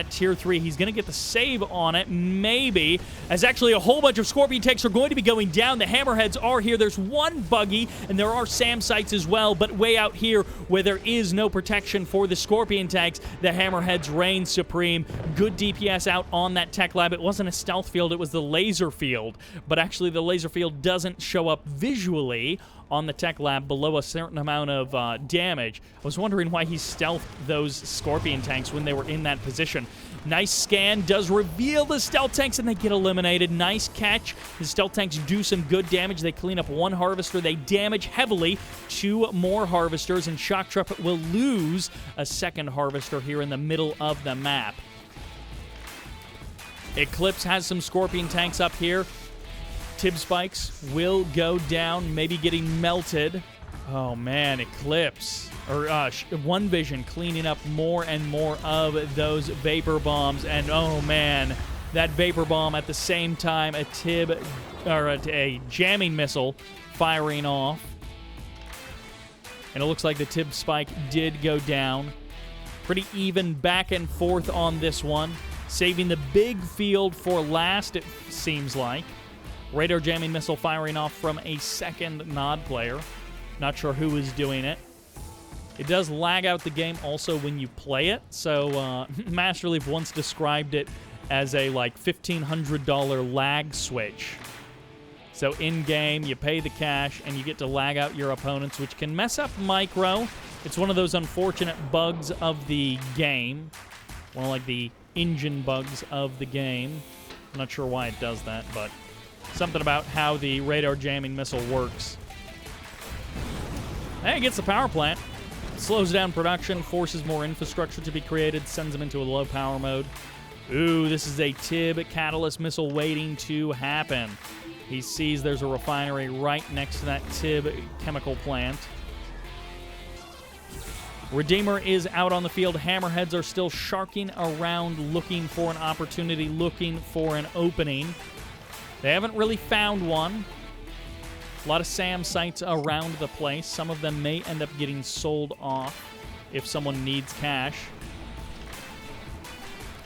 Tier 3. He's going to get the save on it, maybe, as actually a whole bunch of Scorpion tanks are going to be going down. The hammerheads are here. There's one buggy, and there are SAM sites as well, but way out here where there is no protection for the Scorpion tanks, the hammerheads reign supreme. Good DPS out on that tech lab. It wasn't a stealth field, it was the laser field, but actually the laser field doesn't show up visually on the tech lab below a certain amount of damage. I was wondering why he stealthed those Scorpion tanks when they were in that position. Nice scan does reveal the stealth tanks, and they get eliminated. Nice catch. The stealth tanks do some good damage. They clean up one harvester. They damage heavily two more harvesters, and Shoktrepet will lose a second harvester here in the middle of the map. Eclipse has some Scorpion tanks up here. Tib spikes will go down, maybe getting melted. Oh man, Eclipse, or OneVISION cleaning up more and more of those vapor bombs, and oh man, that vapor bomb at the same time, a Tib, or a jamming missile firing off. And it looks like the Tib spike did go down. Pretty even back and forth on this one. Saving the big field for last, it seems like. Radar jamming missile firing off from a second Nod player. Not sure who is doing it. It does lag out the game also when you play it. So Master Leaf once described it as a like $1,500 lag switch. So in-game, you pay the cash and you get to lag out your opponents, which can mess up micro. It's one of those unfortunate bugs of the game. One of like the engine bugs of the game. I'm not sure why it does that, but something about how the radar jamming missile works. Hey, it gets the power plant. Slows down production, forces more infrastructure to be created, sends them into a low power mode. Ooh, this is a TIB catalyst missile waiting to happen. He sees there's a refinery right next to that TIB chemical plant. Redeemer is out on the field. Hammerheads are still sharking around, looking for an opportunity, looking for an opening. They haven't really found one. A lot of SAM sites around the place. Some of them may end up getting sold off if someone needs cash.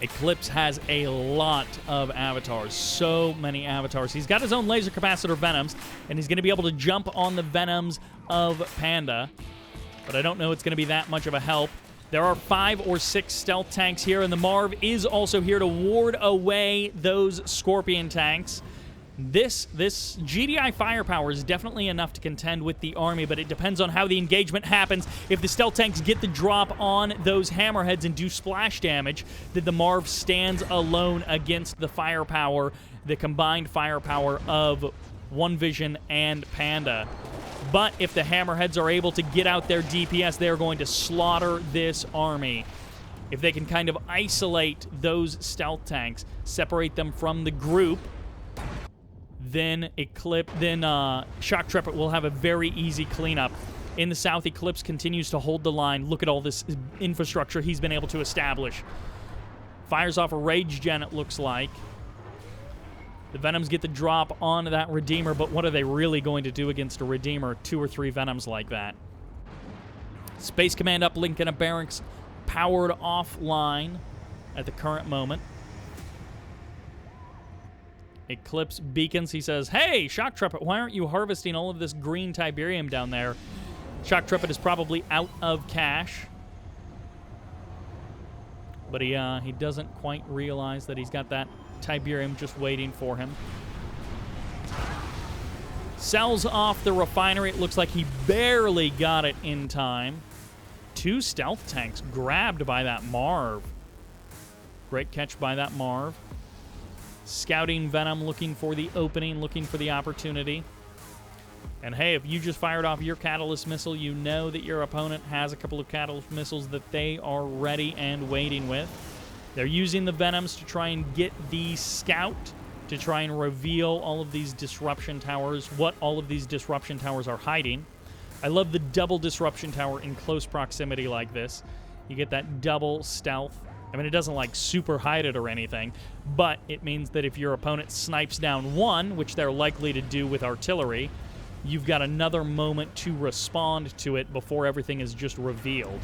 Eclipse has a lot of avatars. So many avatars. He's got his own laser capacitor Venoms, and he's going to be able to jump on the Venoms of Panda. But I don't know it's going to be that much of a help. There are 5 or 6 stealth tanks here, and the Marv is also here to ward away those Scorpion tanks. This GDI firepower is definitely enough to contend with the army, but it depends on how the engagement happens. If the stealth tanks get the drop on those hammerheads and do splash damage, then the Marv stands alone against the firepower, the combined firepower of OneVISION and Panda. But if the hammerheads are able to get out their DPS, they're going to slaughter this army. If they can kind of isolate those stealth tanks, separate them from the group, then Shoktrepet will have a very easy cleanup. In the south, Eclipse continues to hold the line. Look at all this infrastructure he's been able to establish. Fires off a Rage Gen, it looks like. The Venoms get the drop on that Redeemer, but what are they really going to do against a Redeemer? 2 or 3 Venoms like that. Space Command uplink and a barracks powered offline at the current moment. Eclipse beacons. He says, hey, Shoktrepet, why aren't you harvesting all of this green Tiberium down there? Shoktrepet is probably out of cash. But he doesn't quite realize that he's got that Tiberium just waiting for him. Sells off the refinery. It looks like he barely got it in time. 2 stealth tanks grabbed by that Marv. Great catch by that Marv. Scouting Venom, looking for the opening, looking for the opportunity. And hey, if you just fired off your Catalyst missile, you know that your opponent has a couple of Catalyst missiles that they are ready and waiting with. They're using the Venoms to try and get the Scout, to try and reveal all of these disruption towers, what all of these disruption towers are hiding. I love the double disruption tower in close proximity like this. You get that double stealth. I mean, it doesn't, like, super hide it or anything, but it means that if your opponent snipes down one, which they're likely to do with artillery, you've got another moment to respond to it before everything is just revealed.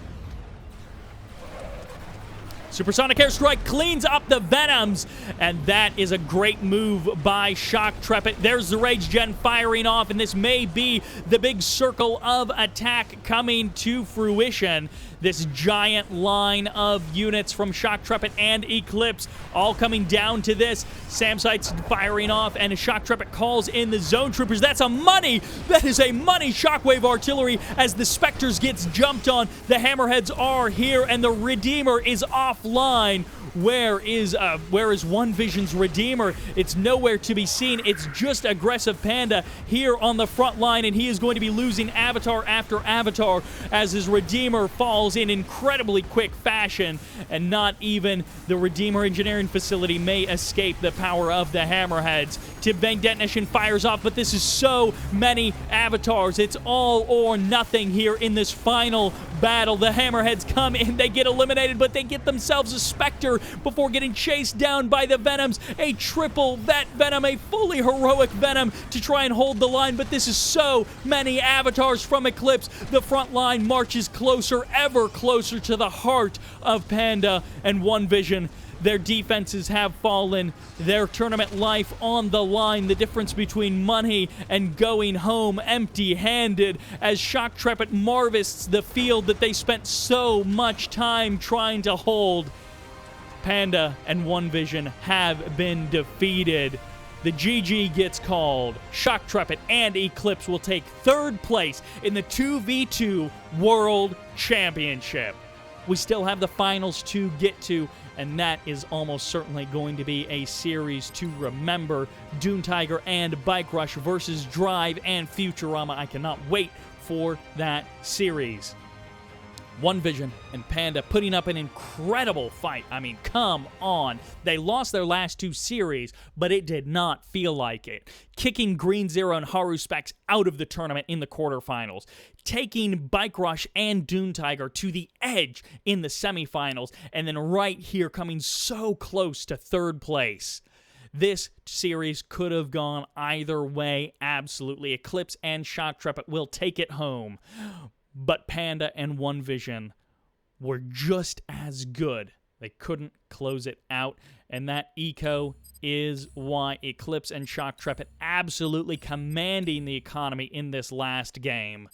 Supersonic Airstrike cleans up the Venoms, and that is a great move by Shoktrepet. There's the Rage Gen firing off, and this may be the big circle of attack coming to fruition. This giant line of units from Shoktrepet and Eclipse all coming down to this. Samsite's firing off, and Shoktrepet calls in the Zone Troopers. That's a money! That is a money Shockwave artillery as the Spectres gets jumped on. The Hammerheads are here, and the Redeemer is offline. Where is OneVision's Redeemer? It's nowhere to be seen. It's just AggressivePanda here on the front line, and he is going to be losing avatar after avatar as his Redeemer falls in incredibly quick fashion, and not even the Redeemer engineering facility may escape the power of the Hammerheads. Tib Van Detonation fires off, but this is so many avatars. It's all or nothing here in this final battle. The Hammerheads come in, they get eliminated, but they get themselves a Spectre before getting chased down by the Venoms. A triple Vet Venom, a fully heroic Venom to try and hold the line, but this is so many avatars from Eclipse. The front line marches closer, ever closer to the heart of Panda and OneVision. Their defenses have fallen, their tournament life on the line, the difference between money and going home empty-handed as Shoktrepet marvests the field that they spent so much time trying to hold. Panda and OneVision have been defeated. The GG gets called. Shoktrepet and Eclipse will take 3rd place in the 2v2 World Championship. We still have the finals to get to, and that is almost certainly going to be a series to remember. Dune Tiger and Bike Rush versus Drive and Futurama. I cannot wait for that series. OneVision and Panda putting up an incredible fight. I mean, come on. They lost their last 2 series, but it did not feel like it. Kicking Green Zero and Haru Specs out of the tournament in the quarterfinals. Taking Bike Rush and Dune Tiger to the edge in the semifinals. And then right here coming so close to 3rd place. This series could have gone either way, absolutely. Eclipse and Shoktrepet will take it home. But Panda and OneVision were just as good. They couldn't close it out, and that eco is why Eclipse and Shoktrepet absolutely commanding the economy in this last game.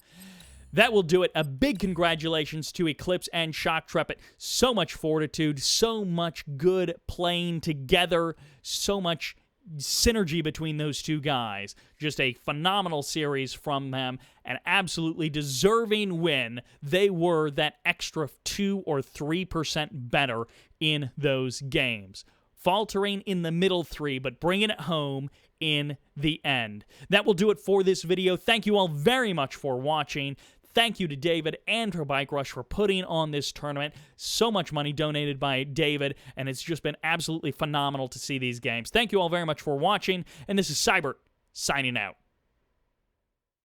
That will do it. A big congratulations to Eclipse and Shoktrepet. So much fortitude, so much good playing together, so much synergy between those two guys. Just a phenomenal series from them. An absolutely deserving win. They were that extra 2 or 3% better in those games. Faltering in the middle 3, but bringing it home in the end. That will do it for this video. Thank you all very much for watching. Thank you to David and to Bike Rush for putting on this tournament. So much money donated by David, and it's just been absolutely phenomenal to see these games. Thank you all very much for watching, and this is Sybert signing out.